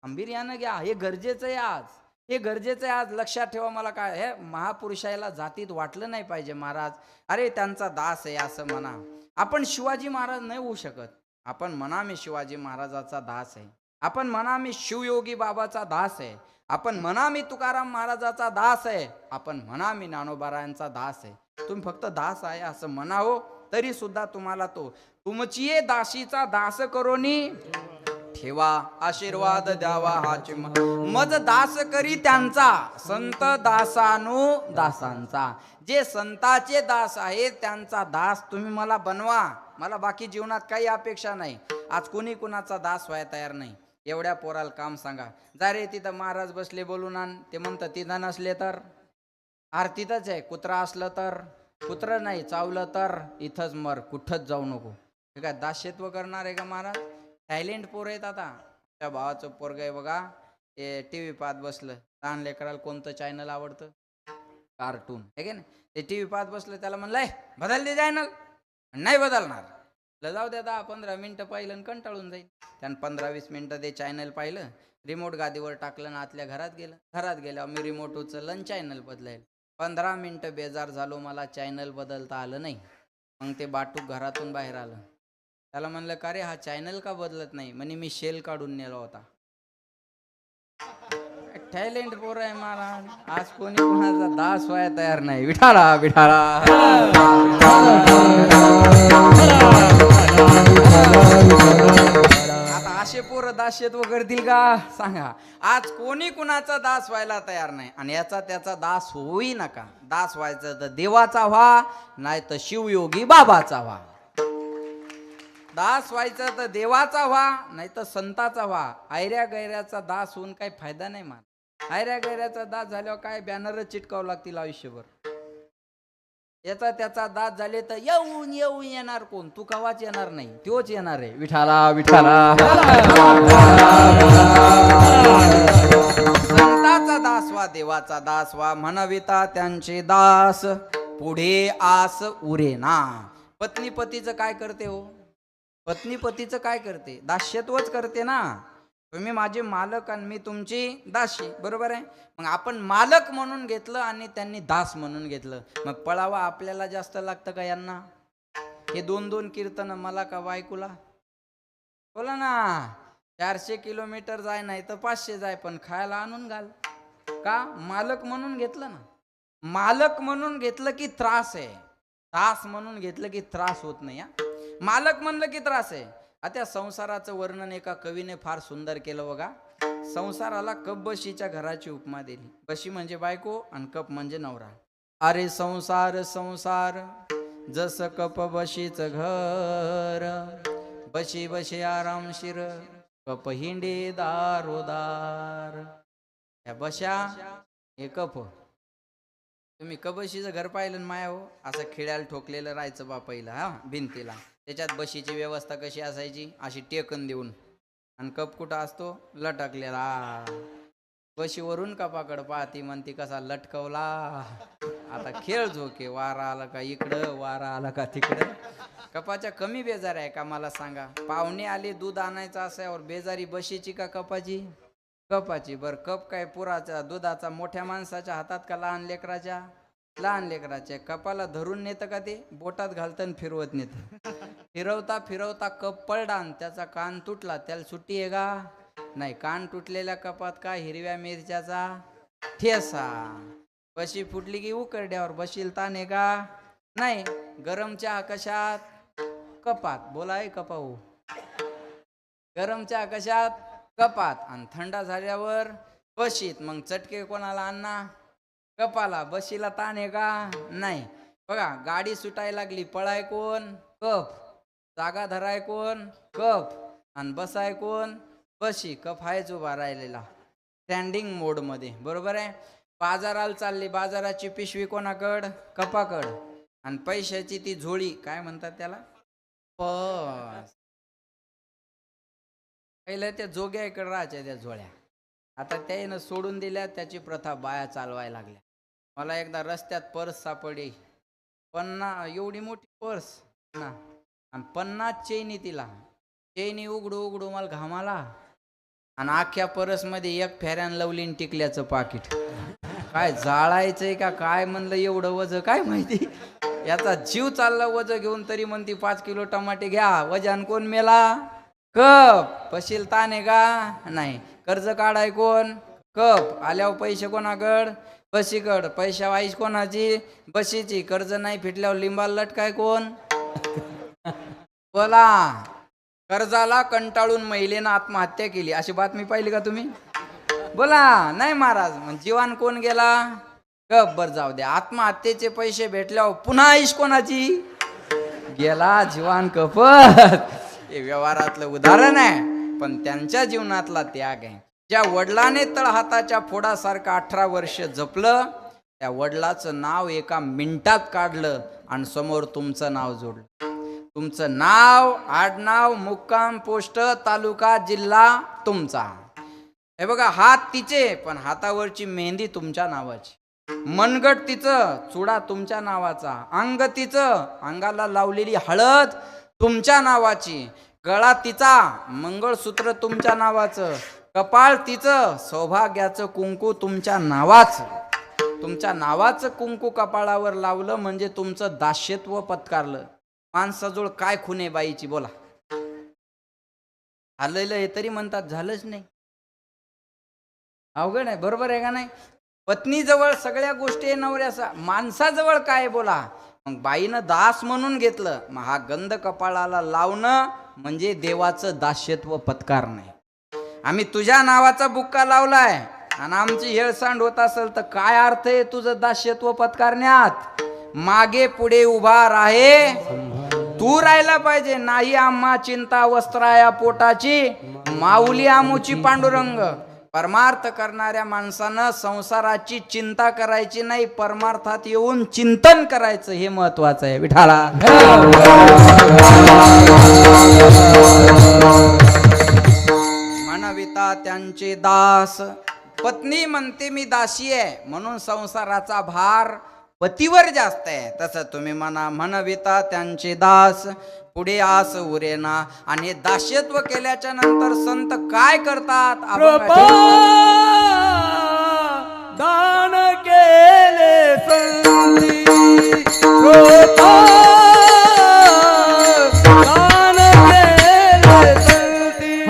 गांभीर्यानं घ्या, हे गरजेचं आहे आज. हे गरजेचं आहे आज. लक्षात ठेवा. मला काय, हे महापुरुषाला जातीत वाटलं नाही पाहिजे महाराज. अरे त्यांचा दास आहे असं म्हणा. आपण शिवाजी महाराज नाही होऊ शकत. आपण म्हणा मी शिवाजी महाराजाचा दास आहे. आपण म्हणा मी शिवयोगी बाबाचा दास आहे. आपण म्हणा मी तुकाराम महाराजाचा दास आहे. आपण म्हणा मी ज्ञानोबारायांचा दास आहे. तुम्ही फक्त दास आहे असं म्हणा हो, तरी सुद्धा तुम्हाला तो तुमची दासीचा दास करोनी ठेवा, आशीर्वाद द्यावा हाच मज दास करी त्यांचा, संत दासानु दासांचा. जे संताचे दास आहेत त्यांचा दास तुम्ही मला बनवा. मला बाकी जीवनात काही अपेक्षा नाही. आज कोणी कुणाचा दास व्हायला तयार नाही. एवढ्या पोराला काम सांगा, जा रे तिथं महाराज बसले बोलून आण. ते म्हणतात तिथं नसले तर आरतीतच आहे. कुत्रा असलं तर कुत्र नाही, चावलं तर इथंच मर, कुठंच जाऊ नको. हे काय दास्यत्व करणार आहे का महाराज? टायलेंट पोर आहेत. आता त्या भावाचं पोरग आहे बघा, ते टीव्ही पाहत बसलं. लहान लेकराला कोणतं चॅनल आवडतं? कार्टून आहे की नाही. ते टीव्ही पाहत बसलं, त्याला म्हणलंय बदल दे चॅनल, नाही बदलणार. जाऊ द्या, 10-15 मिनिटं पाहिलं आणि कंटाळून जाईल. त्यानं 15-20 मिनिटं ते चॅनल पाहिलं, रिमोट गादीवर टाकलं ना आतल्या घरात गेलं. घरात गेल्यावर मी रिमोट उचललं आणि चॅनल बदलायला. 15 मिनिटं बेजार झालो, मला चॅनल बदलता आलं नाही. मग ते बाटूक घरातून बाहेर आलं. त्याला म्हणलं का रे हा चॅनल का बदलत नाही? म्हणे मी शेल काढून नेला होता. टॅलेंट पोर आहे महाराज. आज कोणी कोणाचा दास व्हायला तयार नाही. विठाला विठाला. आता असे पोरं दास्यत्व करतील का सांगा? आज कोणी कुणाचा दास व्हायला तयार नाही. आणि याचा त्याचा दास होई नका. दास व्हायचं तर देवाचा व्हा, नाही तर शिवयोगी बाबाचा व्हा. दास व्हायचं तर देवाचा व्हा, नाही तर संताचा व्हा. आयऱ्या गैऱ्याचा दास होऊन काही फायदा नाही मान. आयऱ्या गैऱ्याचा दास झाल्यावर काय बॅनर चिटकावं लागतील आयुष्यभर. याचा त्याचा दास झाले तर येऊन येणार कोण? तू कवाच येणार नाही, तोच येणार आहे. विठाला विठाला. संताचा दास व्हा, देवाचा दास व्हा. म्हणविता त्यांचे दास, पुढे आस उरेना. पत्नी पतीचं काय करते हो? पत्नी पतीचं काय करते? दास्यत्वच करते ना. तुम्ही माझे मालक आणि मी तुमची दासी, बरोबर आहे. मग आपण मालक म्हणून घेतलं आणि त्यांनी दास म्हणून घेतलं, मग पळावा आपल्याला जास्त लागतं का यांना? हे 2-2 कीर्तन मला का बायकोला? बोला ना. 400 किलोमीटर जाय नाही तर 500 जाय, पण खायला आणून घाल. का? मालक म्हणून घेतलं ना. मालक म्हणून घेतलं की त्रास आहे, त्रास म्हणून घेतलं की त्रास होत नाही. मालक म्हणलं की त्रास आहे. आता संसाराचं वर्णन एका कवीने फार सुंदर केलं बघा. संसाराला कप बशीच्या घराची उपमा दिली. बशी म्हणजे बायको आणि कप म्हणजे नवरा. अरे संसार संसार जस कप बशीच घर, बशी बशी आरामशीर कप हिंडे दारोदार. या बशा हे कप. तुम्ही कबशीचं घर पाहिलं माया हो, असं खिळ्याला ठोकलेलं राहायचं बा पहिला हा भिंतीला. त्याच्यात बशीची व्यवस्था कशी असायची, अशी टेकन देऊन. आणि कप कुठं असतो, लटकलेला. बशीवरून कपाकडं पाहती म्हणती कसा लटकवला. आता खेळ झोके, वारा आला का इकडं, वारा आला का तिकडं. कपाच्या कमी बेजार आहे का मला सांगा. पाहुणे आले दूध आणायचं असावर बेजारी बशीची का कपाची? कपाची. बर कप काय पुराचा दुधाचा मोठ्या माणसाच्या हातात का लहान लेकराच्या? लहान लेकराच्या. कपाला धरून नेतं का ते, बोटात घालतं फिरवत नेतं. फिरवता फिरवता कप पडला आणि त्याचा कान तुटला, त्याला सुट्टी आहे का? नाही. कान तुटलेल्या कपात का हिरव्या मिरच्याचा ठेसा. बशी फुटली की उकरड्यावर बशील ताण आहे का? नाही. गरम चहा कशात? कपात. बोलाय कपाऊ. गरम चहा कशात? कपात. आणि थंडा झाल्यावर बशीत. मग चटके कोणाला आणणार? कपाला. बशीला ताण आहे का? नाही. बघा गाडी सुटायला लागली, पळाय कोण? कप. जागा धराय कोण? कप. आणि बसाय कोण? बशी. कप आहेच उभा राहिलेला स्टँडिंग मोड मध्ये, बरोबर आहे. बाजाराला चालली, बाजाराची पिशवी कोणाकड? कपाकड. आणि पैशाची ती झोळी काय म्हणतात त्याला? पर्स. पहिल्या त्या जोग्या इकडे राहायच्या त्या झोळ्या, आता त्यानं सोडून दिल्या. त्याची प्रथा बाया चालवायला लागल्या. मला एकदा रस्त्यात पर्स सापडली, 50 एवढी मोठी पर्स ना, आणि 50 चेनी. तिला चेनी उघडू उघडू मला घामाला. आणि अख्ख्या पर्स मध्ये एक फेऱ्यान लवलीन टिकल्याचं पाकिट. काय जाळायचंय का काय म्हणलं, एवढं वज काय माहिती. याचा जीव चालला वज घेऊन, तरी म्हणती 5 किलो टमाटे घ्या. वजन कोण मेला? कप. बशील ताण आहे का? नाही. कर्ज काढाय कोण? कप. आल्यावर पैसे कोणाकड? बशीकड. पैशा वाईस कोणाची? बशीची. कर्ज नाही फिटल्यावर लिंबाला लटकाय कोण? बोला. कर्जाला कंटाळून महिलेनं आत्महत्या केली, अशी बातमी पाहिली का तुम्ही? बोला. नाही महाराज. मग जीवान कोण गेला? कप. बर जाऊ द्या. आत्महत्येचे पैसे भेटल्यावर पुन्हा आईश कोणाची? गेला जीवान कपत. हे व्यवहारातलं उदाहरण आहे, पण त्यांच्या जीवनातला त्याग आहे. ज्या वडिलाने तळहाताच्या फोडासारखं 18 वर्ष जपलं, त्या वडिलाचं नाव एका मिनिटात काढलं आणि समोर तुमचं नाव जोडलं. तुमचं नाव, आडनाव, मुक्काम, पोस्ट, तालुका, जिल्हा तुमचा. हे बघा, हात तिचे पण हातावरची मेहंदी तुमच्या नावाची. मनगट तिचं, चुडा तुमच्या नावाचा. अंग तिचं, अंगाला लावलेली हळद तुमच्या नावाची. गळा तिचा, मंगळसूत्र तुमच्या नावाचं. कपाळ तिचं, सौभाग्याचं कुंकू तुमच्या नावाचं. तुमच्या नावाचं कुंकू कपाळावर लावलं म्हणजे तुमचं दास्यत्व पत्कारलं. माणसाजवळ काय खुने बाईची? बोला. आलेलं हे तरी म्हणतात झालंच नाही. अवघड आहे, बरोबर आहे का नाही? पत्नीजवळ सगळ्या गोष्टी नवऱ्याचा, माणसाजवळ काय? बोला. मग बाईनं दास म्हणून घेतलं, मग हा गंध कपाळाला लावणं म्हणजे देवाचं दास्यत्व पत्कार नाही. आम्ही तुझ्या नावाचा बुक्का लावलाय आणि आमची हेळसांड होत असेल तर काय अर्थ आहे तुझं दास्यत्व पत्कारण्यात? मागे पुढे उभा राहे तू राहायला पाहिजे. नाही आम्हा चिंता वस्त्राया पोटाची, माऊली आमुची पांडुरंग. परमार्थ करणाऱ्या माणसानं संसाराची चिंता करायची नाही, परमार्थात येऊन चिंतन करायचं, हे महत्वाचं आहे. विठाला. म्हणविता त्यांचे दास. पत्नी म्हणते मी दासी आहे, म्हणून संसाराचा भार पतीवर जास्त आहे. तसं तुम्ही म्हणविता त्यांचे दास, पुढे आस उरेना. आणि हे दास्यत्व केल्याच्या नंतर संत काय करतात?
दान केले संती, दान केले संती.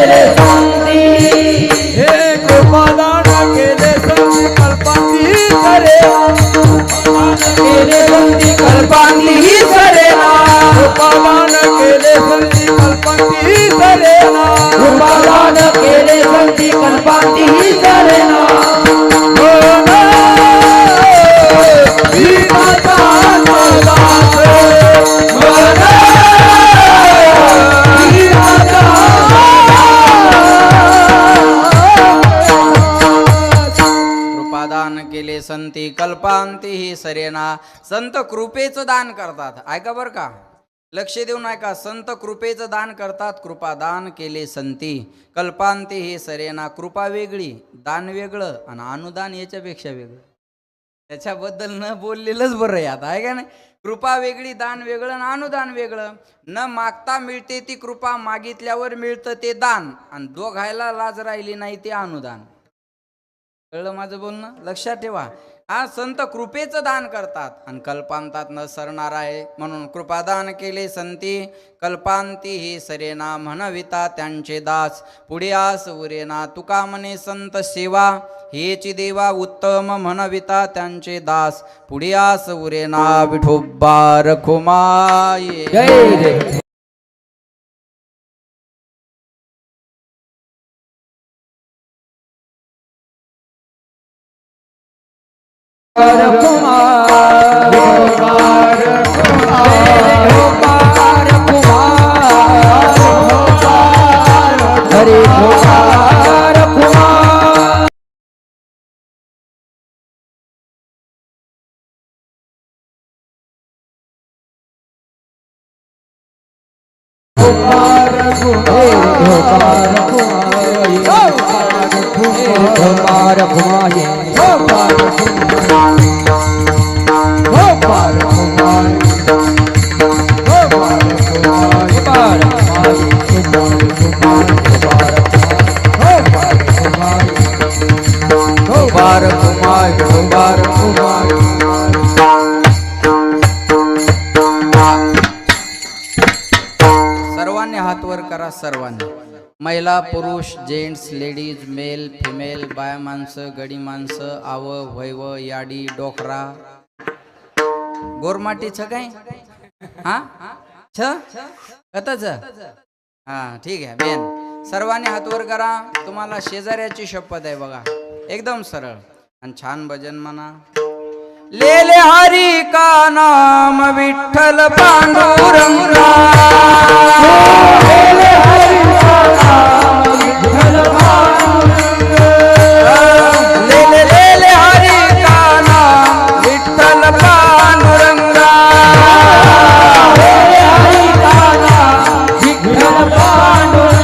केले संती हे कृपादान केले संती कल्पांती सरेना केले संती कल्पांती सरेना कृपादान केले संती कल्पांती सरेना कृपादान केले संती कल्पांती सरेना
कृपादान केले संती कल्पांती ही सरेना. संत कृपेचं दान करतात. ऐका बरं का, लक्ष देऊन ऐका. संत कृपेचं दान करतात. कृपादान केले संती कल्पांती ही सरेना. कृपा वेगळी, दान वेगळं आणि अनुदान याच्यापेक्षा वेगळं. त्याच्याबद्दल न बोललेलंच बरं आहे आता, आहे का नाही. कृपा वेगळी, दान वेगळं आणि अनुदान वेगळं. न मागता मिळते ती कृपा, मागितल्यावर मिळतं ते दान, आणि दोघायला लाज राहिली नाही ते अनुदान. कळलं माझं बोलणं? लक्षात ठेवा. हा संत कृपेचं दान करतात आणि कल्पांतात न सरणार आहे. म्हणून कृपादान केले संती कल्पांती ही सरेना. म्हणविता त्यांचे दास पुढे आस उरेना. तुका म्हणे संत सेवा हेची देवा उत्तम. म्हणविता त्यांचे दास पुढे आस उरेना. विठोबा रखुमाई
जय जय
सर्वांनी हात वर करा. सर्वांनी, महिला पुरुष जेंट्स लेडीज मेल फिमेल, बाया माणसं गडी माणसं, आव वैव याडी डोकरा गोरमाटी छ काय हा छ कतच हा ठीक आहे बेन. सर्वांनी हात वर करा. तुम्हाला शेजाऱ्याची शपथ आहे बघा, एकदम सरळ आणि छान भजन म्हणा. लेले हरी का नाम विठ्ठल पांडुरंगा. लेले हरी का नाम विठ्ठल पांडुरंगा. लेले लेले हरी का नाम विठ्ठल पांडुरंगा. लेले हरी का नाम विठ्ठल पांडुरंगा.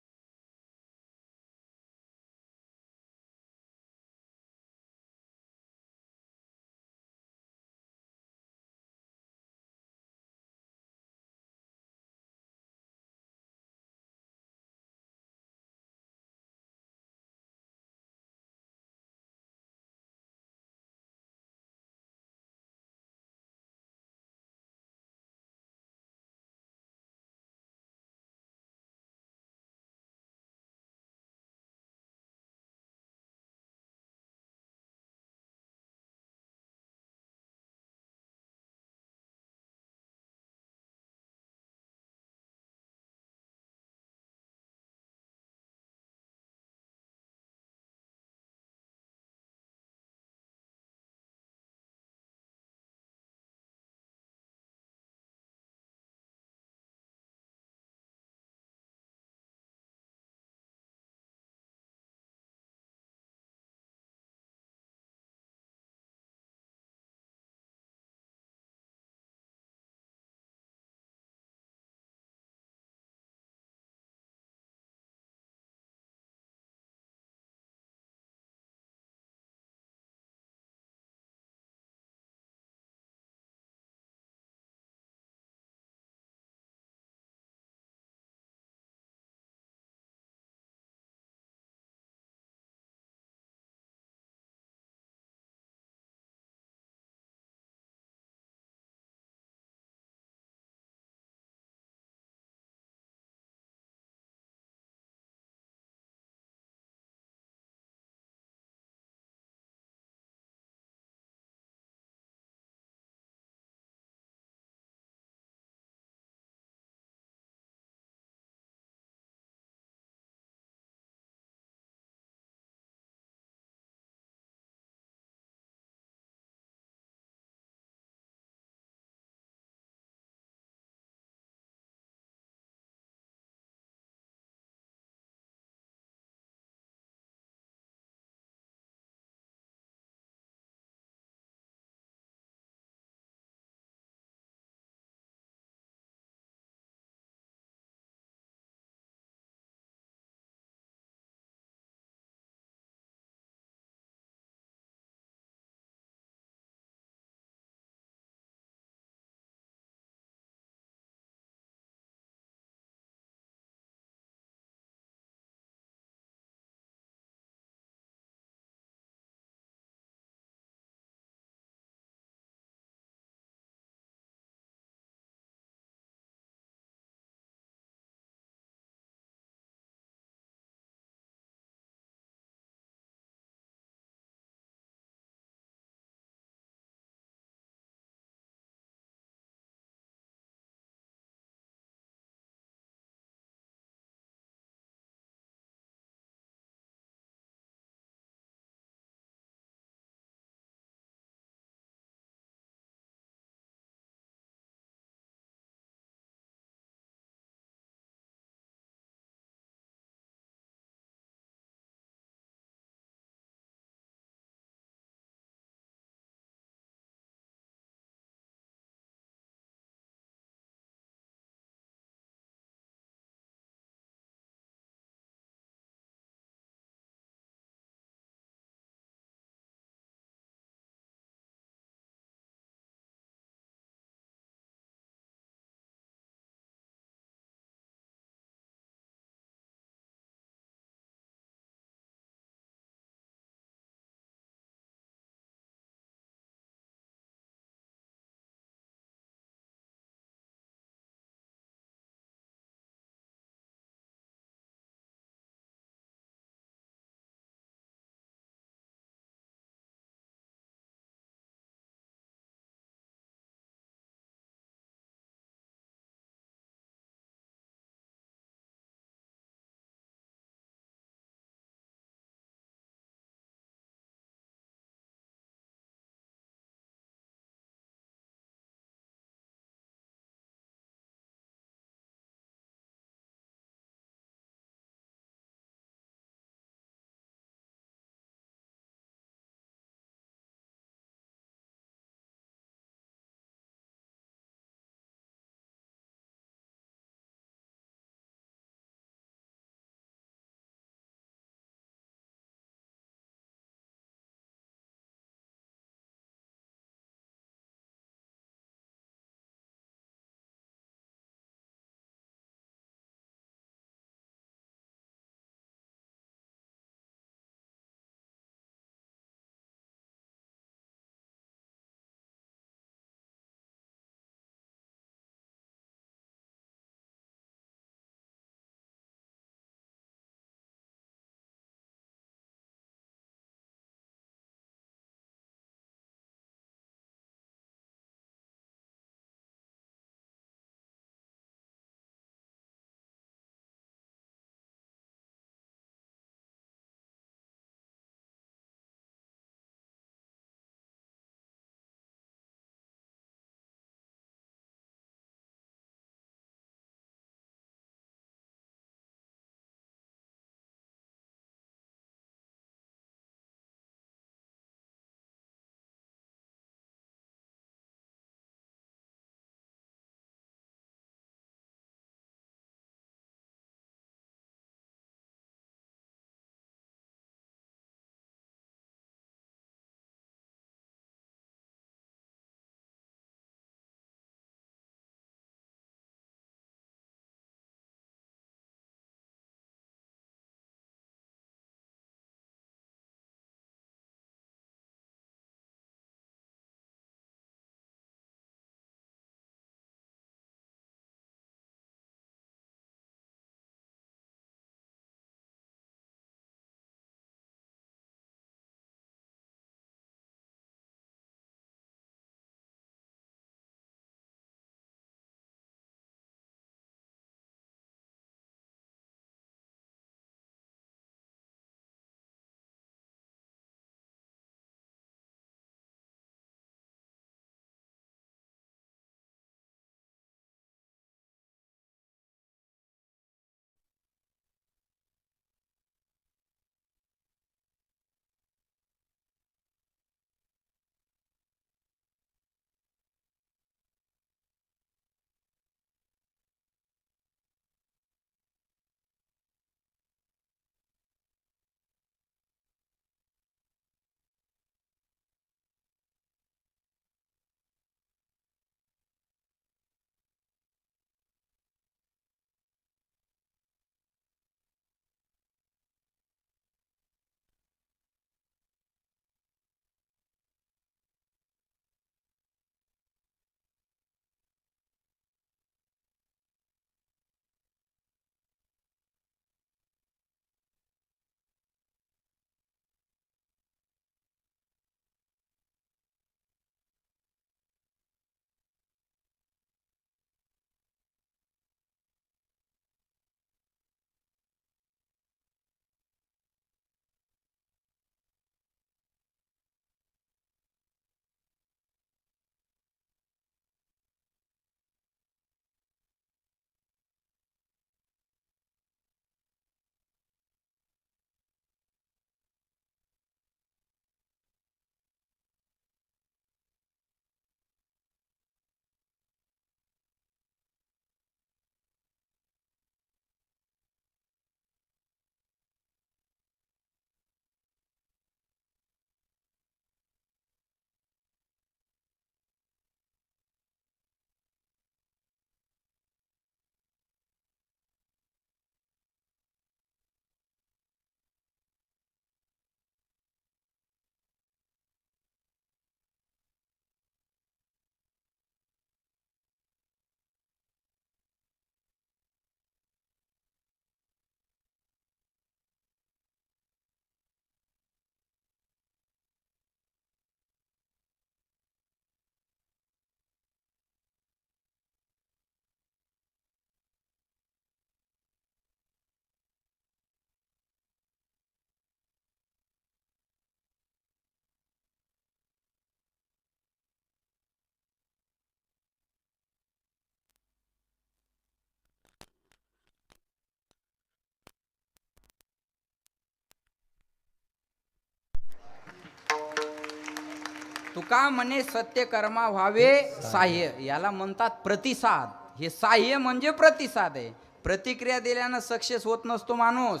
तुका म्हणे सत्यकर्मा व्हावे साह्य, याला म्हणतात प्रतिसाद. हे साह्य म्हणजे प्रतिसाद आहे. प्रतिक्रिया दिल्यानं सक्सेस होत नसतो माणूस.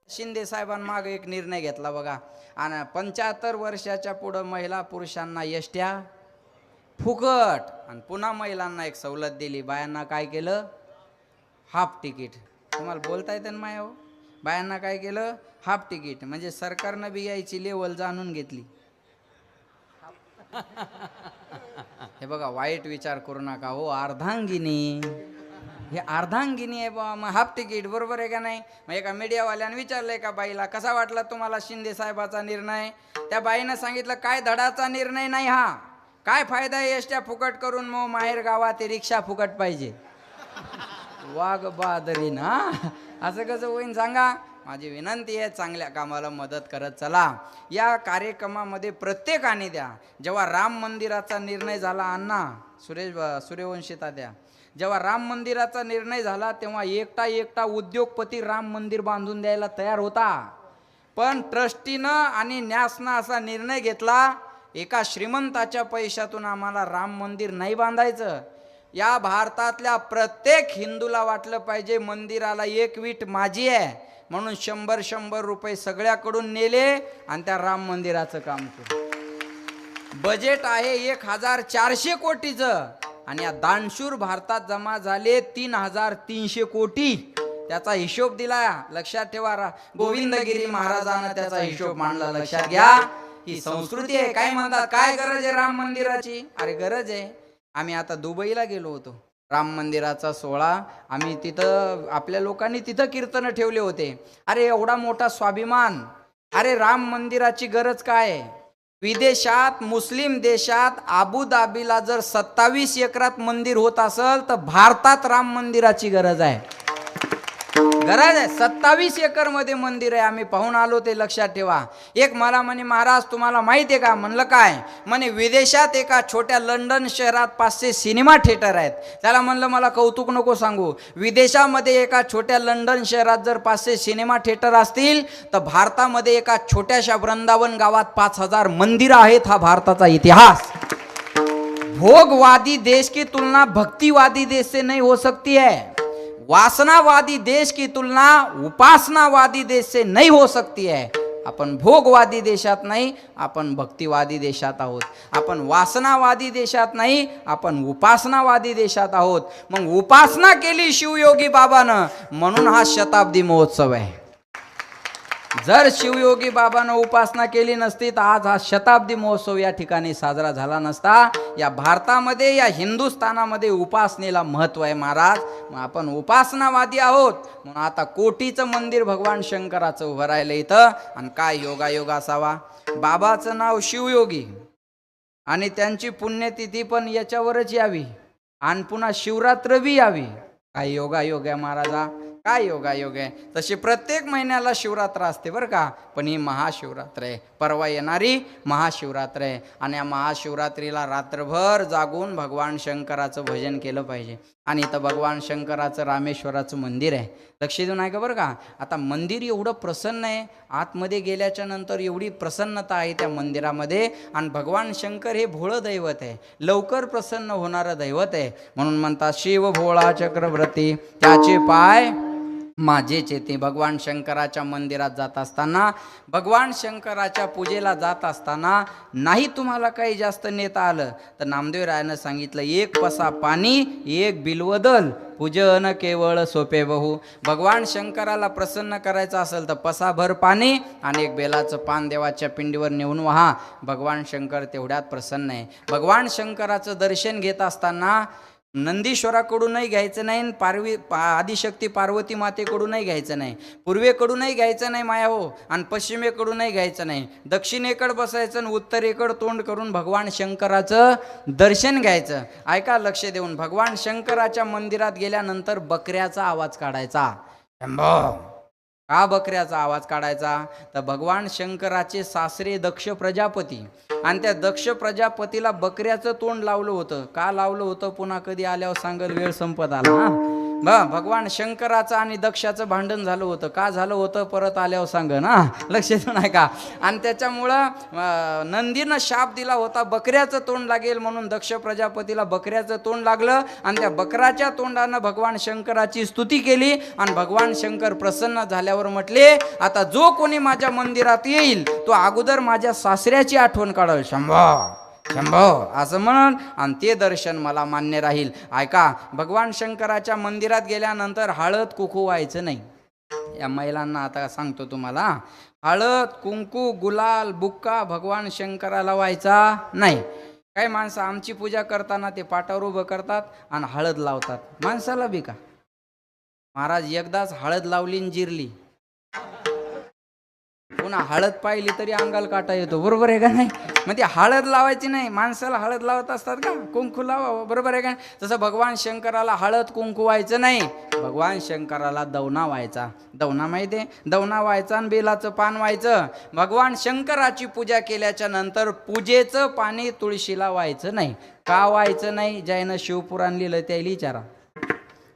शिंदे साहेबांमाग एक निर्णय घेतला बघा, आणि 75 वर्षाच्या पुढं महिला पुरुषांना एसट्या फुकट, आणि पुन्हा महिलांना एक सवलत दिली. बायांना काय केलं? Half ticket. तुम्हाला बोलता येते ना माया हो? बायांना काय केलं? Half ticket. म्हणजे सरकारनं बी यायची लेवल जाणून घेतली. हे बघा, वाईट विचार करू नका हो. अर्धांगिनी, हे अर्धांगिनी आहे बा. मग हाफ तिकीट बरोबर आहे का नाही? मग एका मीडियावाल्याने विचारलंय का बाईला, कसा वाटला तुम्हाला शिंदे साहेबाचा निर्णय? त्या बाईनं सांगितलं, काय धडाचा निर्णय नाही हा. काय फायदा आहे एसट्या फुकट करून? मग माहेर गावात रिक्षा फुकट पाहिजे. वाघ बहादरी ना, असं कसं होईन सांगा? माझी विनंती आहे, चांगल्या कामाला मदत करत चला. या कार्यक्रमामध्ये प्रत्येकाने द्या. जेव्हा राम मंदिराचा निर्णय झाला, अण्णा सूर्यवंशी तात्या, जेव्हा राम मंदिराचा निर्णय झाला तेव्हा एकटा उद्योगपती राम मंदिर बांधून द्यायला तयार होता. पण ट्रस्टीनं आणि न्यासनं असा निर्णय घेतला, एका श्रीमंताच्या पैशातून आम्हाला राम मंदिर नाही बांधायचं. या भारतातल्या प्रत्येक हिंदूला वाटलं पाहिजे मंदिराला एक वीट माझी आहे, म्हणून 100 रुपये सगळ्याकडून नेले आणि त्या राम मंदिराचं काम केलं. बजेट आहे 1400 कोटीचं, आणि या दानशूर भारतात जमा झाले 3300 कोटी. त्याचा हिशोब दिला, लक्षात ठेवा. गोविंदगिरी महाराजांना त्याचा हिशोब मांडला. लक्षात घ्या, ही संस्कृती आहे. काय म्हणतात, काय गरज आहे राम मंदिराची? अरे गरज आहे. आम्ही आता दुबईला गेलो होतो, राम मंदिराचा सोहळा. आम्ही तिथं, आपल्या लोकांनी तिथं कीर्तन ठेवले होते. अरे एवढा मोठा स्वाभिमान. अरे राम मंदिराची गरज काय? विदेशात, मुस्लिम देशात, अबुधाबीला जर 27 एकरात मंदिर होत असेल तर भारतात राम मंदिराची गरज आहे. गरज आहे. 27 एकर मध्ये मंदिर आहे. आम्ही पाहून आलो, ते लक्षात ठेवा. एक मला म्हणे, महाराज तुम्हाला माहिती आहे का? म्हणलं काय? म्हणे विदेशात एका छोट्या लंडन शहरात 500 सिनेमा थिएटर आहेत. त्याला म्हणलं मला कौतुक नको सांगू, विदेशामध्ये एका छोट्या लंडन शहरात जर 500 सिनेमा थिएटर असतील तर भारतामध्ये एका छोट्याशा वृंदावन गावात 5000 मंदिरं आहेत. हा भारताचा इतिहास. भोगवादी देश की तुलना भक्तिवादी देश से नहीं हो सकती है. वासनावादी देश की तुलना उपासनावादी देश से नहीं हो सकती है. आपण भोगवादी देशात नाही, आपण भक्तिवादी देशात आहोत. आपण वासनावादी देशात नाही, आपण उपासनावादी देशात आहोत. मग उपासना केली शिवयोगी बाबानं, म्हणून हा शताब्दी महोत्सव आहे. जर शिवयोगी बाबानं उपासना केली नसती तर आज हा शताब्दी महोत्सव या ठिकाणी साजरा झाला नसता. या भारतामध्ये, या हिंदुस्थानामध्ये उपासनेला महत्व आहे महाराज. मग आपण उपासनावादी आहोत, म्हणून आता कोटीचं मंदिर भगवान शंकराचं उभं राहिलं इथं. आणि काय योगायोग असावा. बाबाचं नाव शिवयोगी, आणि त्यांची पुण्यतिथी पण याच्यावरच यावी, आणि पुन्हा शिवरात्र बी यावी. काय योगायोग आहे महाराजा, काय योगायोग आहे. तशी प्रत्येक महिन्याला शिवरात्र असते बरं का, पण ही महाशिवरात्र आहे. परवा येणारी महाशिवरात्र आहे, आणि या महाशिवरात्रीला रात्रभर जागून भगवान शंकराचं भजन केलं पाहिजे. आणि इथं भगवान शंकराचं रामेश्वराचं मंदिर आहे. लक्ष देऊन आहे का बरं का. आता मंदिर एवढं प्रसन्न आहे, आतमध्ये गेल्याच्या नंतर एवढी प्रसन्नता आहे त्या मंदिरामध्ये. आणि भगवान शंकर हे भोळं दैवत आहे, लवकर प्रसन्न होणारं दैवत आहे. म्हणून म्हणतात शिव भोळा चक्रवर्ती त्याचे पाय माझे चेते. भगवान शंकराच्या मंदिरात जात असताना, भगवान शंकराच्या पूजेला जात असताना नाही तुम्हाला काही जास्त नेता आलं तर नामदेव रायानं सांगितलं, 1 पसा पाणी 1 बिल्वदल पूजन केवळ सोपे बहु. भगवान शंकराला प्रसन्न करायचं असेल तर पसाभर पाणी आणि 1 बेलाचं पान देवाच्या पिंडीवर नेऊन वहा. भगवान शंकर तेवढ्यात प्रसन्न आहे. भगवान शंकराचं दर्शन घेत असताना नंदीश्वराकडूनही घ्यायचं नाही, आदिशक्ती पार्वती मातेकडूनही घ्यायचं नाही, पूर्वेकडूनही घ्यायचं नाही माया हो, आणि पश्चिमेकडूनही घ्यायचं नाही. दक्षिणेकडं बसायचं आणि उत्तरेकडं तोंड करून भगवान शंकराचं दर्शन घ्यायचं. ऐका लक्ष देऊन. भगवान शंकराच्या मंदिरात गेल्यानंतर बकऱ्याचा आवाज काढायचा. का बकऱ्याचा आवाज काढायचा? तर भगवान शंकराचे सासरे दक्ष प्रजापती, आणि त्या दक्ष प्रजापतीला बकऱ्याचं तोंड लावलं होतं. का लावलं होतं पुन्हा कधी आल्यावर सांगल, वेळ संपत आला. भगवान शंकराचं आणि दक्षाचं भांडण झालं होतं. का झालं होतं परत आल्यावर सांग ना, लक्ष येत नाही का. आणि त्याच्यामुळं नंदीनं शाप दिला होता बकऱ्याचं तोंड लागेल म्हणून. दक्ष प्रजापतीला बकऱ्याचं तोंड लागलं आणि त्या बकऱ्याच्या तोंडानं भगवान शंकराची स्तुती केली. आणि भगवान शंकर प्रसन्न झाल्यावर म्हटले, आता जो कोणी माझ्या मंदिरात येईल तो अगोदर माझ्या सासऱ्याची आठवण काढल. शंभो असं म्हणून, आणि ते दर्शन मला मान्य राहील. ऐका, भगवान शंकराच्या मंदिरात गेल्यानंतर हळद कुंकू व्हायचं नाही. या महिलांना आता सांगतो तुम्हाला, हळद कुंकू गुलाल बुक्का भगवान शंकराला व्हायचा नाही. काही माणसं आमची पूजा करताना ते पाटावर उभं करतात आणि हळद लावतात. माणसाला बी का महाराज, एकदाच हळद लावली आणि जिरली, पुन्हा हळद पाहिली तरी अंगाला काटा येतो. बरोबर आहे का नाही. मग ती हळद लावायची नाही. माणसाला हळद लावत असतात का, कुंकू लावा. बरोबर आहे का. तसं भगवान शंकराला हळद कुंकू व्हायचं नाही. भगवान शंकराला दवना व्हायचा. दवना माहिती आहे, दवना व्हायचा आणि बेलाचं पान व्हायचं. भगवान शंकराची पूजा केल्याच्या नंतर पूजेचं पाणी तुळशीला व्हायचं नाही. का व्हायचं नाही, ज्यानं शिवपुराण लिहिलं त्याला विचारा.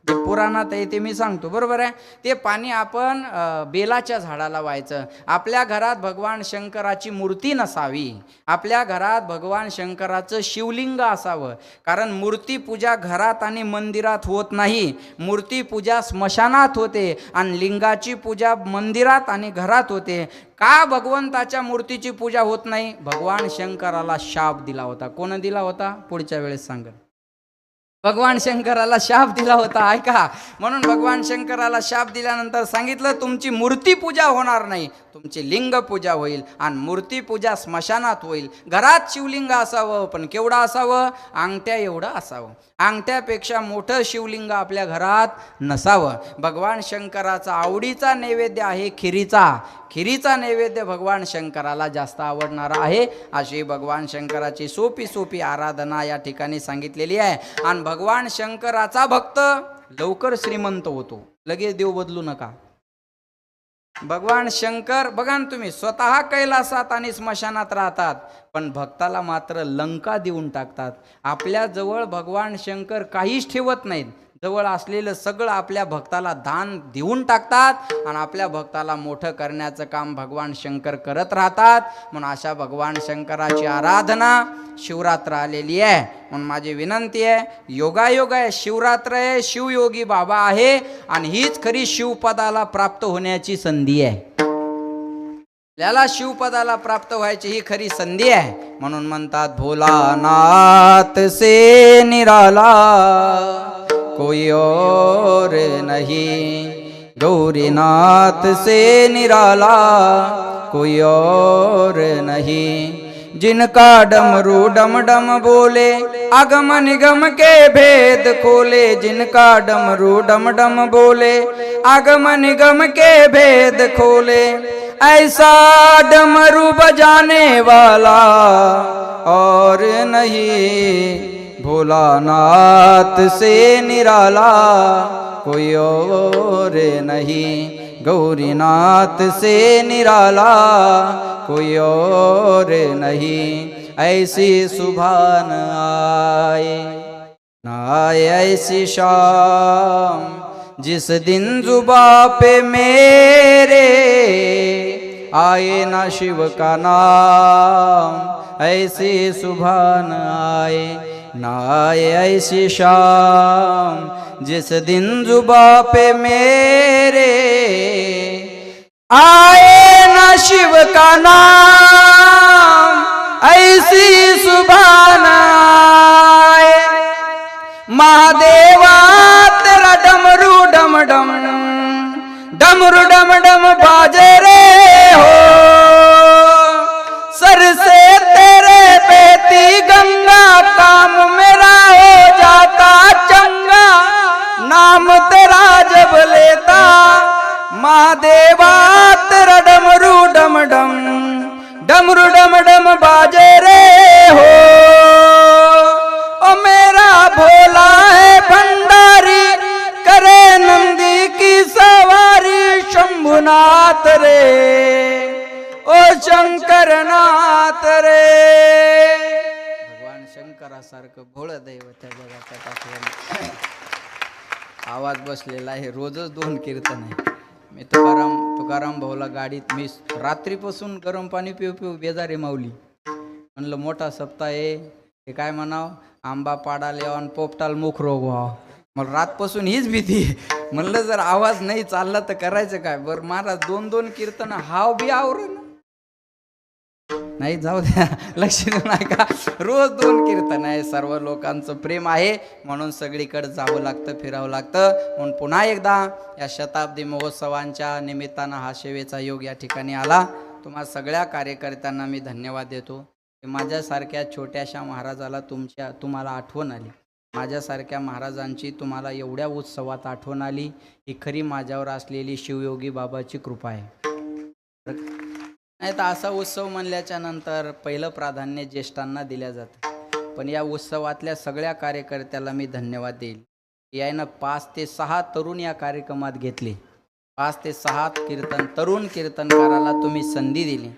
जे पुराणात आहे ते मी सांगतो. बरोबर आहे. ते पाणी आपण बेलाच्या झाडाला व्हायचं. आपल्या घरात भगवान शंकराची मूर्ती नसावी. आपल्या घरात भगवान शंकराचं शिवलिंग असावं. कारण मूर्ती पूजा घरात आणि मंदिरात होत नाही. मूर्ती पूजा स्मशानात होते आणि लिंगाची पूजा मंदिरात आणि घरात होते. का भगवंताच्या मूर्तीची पूजा होत नाही, भगवान शंकराला शाप दिला होता. कोण दिला होता पुढच्या वेळेस सांग. भगवान शंकराला शाप दिला होता. ऐका, म्हणून भगवान शंकराला शाप दिल्यानंतर सांगितलं, तुमची मूर्ती पूजा होणार नाही, तुमची लिंग पूजा होईल. आणि मूर्ती पूजा स्मशानात होईल. घरात शिवलिंग असावं, पण केवढं असावं, अंगठ्या एवढं असावं. अंगठ्यापेक्षा मोठं शिवलिंग आपल्या घरात नसावं. भगवान शंकराचा आवडीचा नैवेद्य आहे खिरीचा. खिरीचा नैवेद्य भगवान शंकराला जास्त आवडणारा आहे. अशी भगवान शंकराची सोपी सोपी आराधना या ठिकाणी सांगितलेली आहे. आणि भगवान शंकराचा भक्त लवकर श्रीमंत होतो. लगेच देव बदलू नका. भगवान शंकर बघा ना तुम्ही, स्वतः कैलासात आणि स्मशानात राहतात, पण भक्ताला मात्र लंका देऊन टाकतात. आपल्या जवळ भगवान शंकर काहीच ठेवत नाहीत. जवळ असलेलं सगळं आपल्या भक्ताला दान देऊन टाकतात आणि आपल्या भक्ताला मोठं करण्याचं काम भगवान शंकर करत राहतात. म्हणून अशा भगवान शंकराची आराधना शिवरात्र आलेली आहे. म्हणून माझी विनंती आहे, योगायोग आहे, शिवरात्र आहे, शिवयोगी बाबा आहे आणि हीच खरी शिवपदाला प्राप्त होण्याची संधी आहे. आपल्याला शिवपदाला प्राप्त व्हायची ही खरी संधी आहे. म्हणून म्हणतात, भोलानाथ से निराला कोई और नहीं, गौरीनाथ से निराला कोई और नहीं. जिनका डमरू डम डम बोले अगम निगम के भेद खोले. जिनका डमरू डम डम बोले अगम निगम के भेद खोले. ऐसा डमरू बजाने वाला और नहीं, भोलानाथ से निराला कोई और नहीं. गौरीनाथ से निराला कोई और नहीं. ऐसी सुभान आए ना आए ऐसी शाम, जिस दिन जुबा पे मेरे आए ना शिव का नाम. ऐसी सुभान आए ना आए ऐसी शाम, जिस दिन जुबा पे मेरे आए ना शिव का नाम. ऐसी सुभान आए. महादेवा तेरा डमरू डम डम, डमरू डम डम बाजे रे हो. सर से तेरे बेती गंगा, काम मेरा हो जाता चंगा. नाम तेरा जब लेता महादेवा तेरा डमरू डम डम, डमरू डम डम बाजे रे हो. ओ मेरा भोला है भंडारी, करे नंदी की सवारी. शंभुनाथ रे ओ शंकरनाथ रे. भगवान शंकरासारखं भोळ दैवत आहे बघा. आवाज बसलेला आहे. रोजच 2 कीर्तन आहे. मी तुकाराम भाऊला गाडीत मी रात्रीपासून गरम पाणी पिऊ पिऊ बेजारी माऊली. म्हणलं मोठा सप्ताह आहे, हे काय म्हणाव, आंबा पाडाले ऑन पोपटाल मुख रोग व्हाव. मला रातपासून हीच भीती. म्हणलं जर आवाज नाही चालला तर करायचं काय. बरं महाराज 2 कीर्तन हाव बी आवरण नाही, जाऊ द्या, लक्ष देऊ नका. रोज 2 कीर्तन आहे. सर्व लोकांचं प्रेम आहे म्हणून सगळीकडे जावं लागतं, फिरावं लागतं. म्हणून पुन्हा एकदा या शताब्दी महोत्सवांच्या निमित्तानं हा सेवेचा योग या ठिकाणी आला. तुम्हा सगळ्या कार्यकर्त्यांना मी धन्यवाद देतो. माझ्यासारख्या छोट्याशा महाराजाला तुम्हाला आठवण आली. माझ्यासारख्या महाराजांची तुम्हाला एवढ्या उत्सवात आठवण आली, ही खरी माझ्यावर असलेली शिवयोगी बाबाची कृपा आहे. नाही तर असा उत्सव म्हणल्याच्या नंतर पहिलं प्राधान्य ज्येष्ठांना दिल्या जातं. पण या उत्सवातल्या सगळ्या कार्यकर्त्याला मी धन्यवाद देईल. यानं 5 ते 6 तरुण या कार्यक्रमात घेतले. 5 ते 6 तरुण कीर्तनकाराला तुम्ही संधी दिली.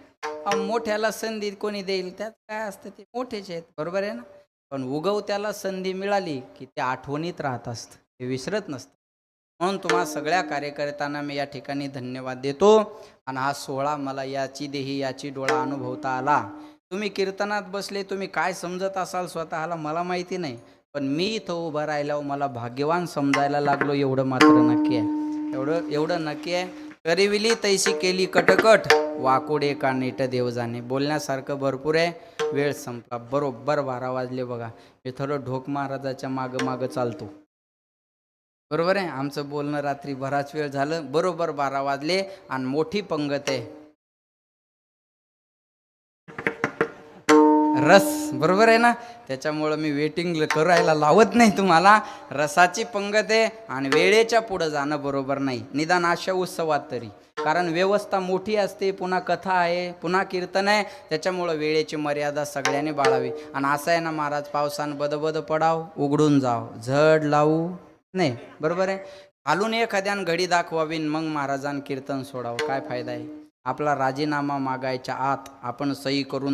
मोठ्याला संधी कोणी देईल, त्यात काय असतं, ते मोठेच आहेत, बरोबर आहे ना. पण उगवत्याला संधी मिळाली की ते आठवणीत राहत असतं, ते विसरत नसतं. म्हणून तुम्हा सगळ्या कार्यकर्त्यांना मी या ठिकाणी धन्यवाद देतो. आणि हा सोहळा मला याची देही याची डोळा अनुभवता आला. तुम्ही कीर्तनात बसले, तुम्ही काय समजत असाल स्वतःला मला माहिती नाही, पण मी इथं उभं राहिल्यावर मला भाग्यवान समजायला लागलो, एवढं मात्र नक्की आहे. एवढं नक्की आहे. करिविली तैसी केली कटकट, वाकुडे का नीट देव जाणे. बोलण्यासारखं भरपूर आहे. वेळ संपला. बरोबर 12 वाजले बघा. मी थोडं ढोक महाराजाच्या मागं चालतो, बरोबर आहे. आमचं बोलणं रात्री बराच वेळ झालं. बरोबर 12 वाजले आणि मोठी पंगत आहे. रस, बरोबर आहे ना. त्याच्यामुळं मी वेटिंग करायला लावत नाही तुम्हाला. रसाची पंगत आहे आणि वेळेच्या पुढं जाणं बरोबर नाही, निदान अशा उत्सवात तरी. कारण व्यवस्था मोठी असते, पुन्हा कथा आहे, पुन्हा कीर्तन आहे. त्याच्यामुळं वेळेची मर्यादा सगळ्यांनी बाळावी. आणि असं आहे ना महाराज, पावसानं बदबद पडाव, उघडून जाव, झड लावू नाही, बरोबर आहे. खालून एखाद्यानं घडी दाखवावीन मग महाराजांनी कीर्तन सोडावं, काय फायदा आहे. आपला राजीनामा मागायच्या आत आपण सही करून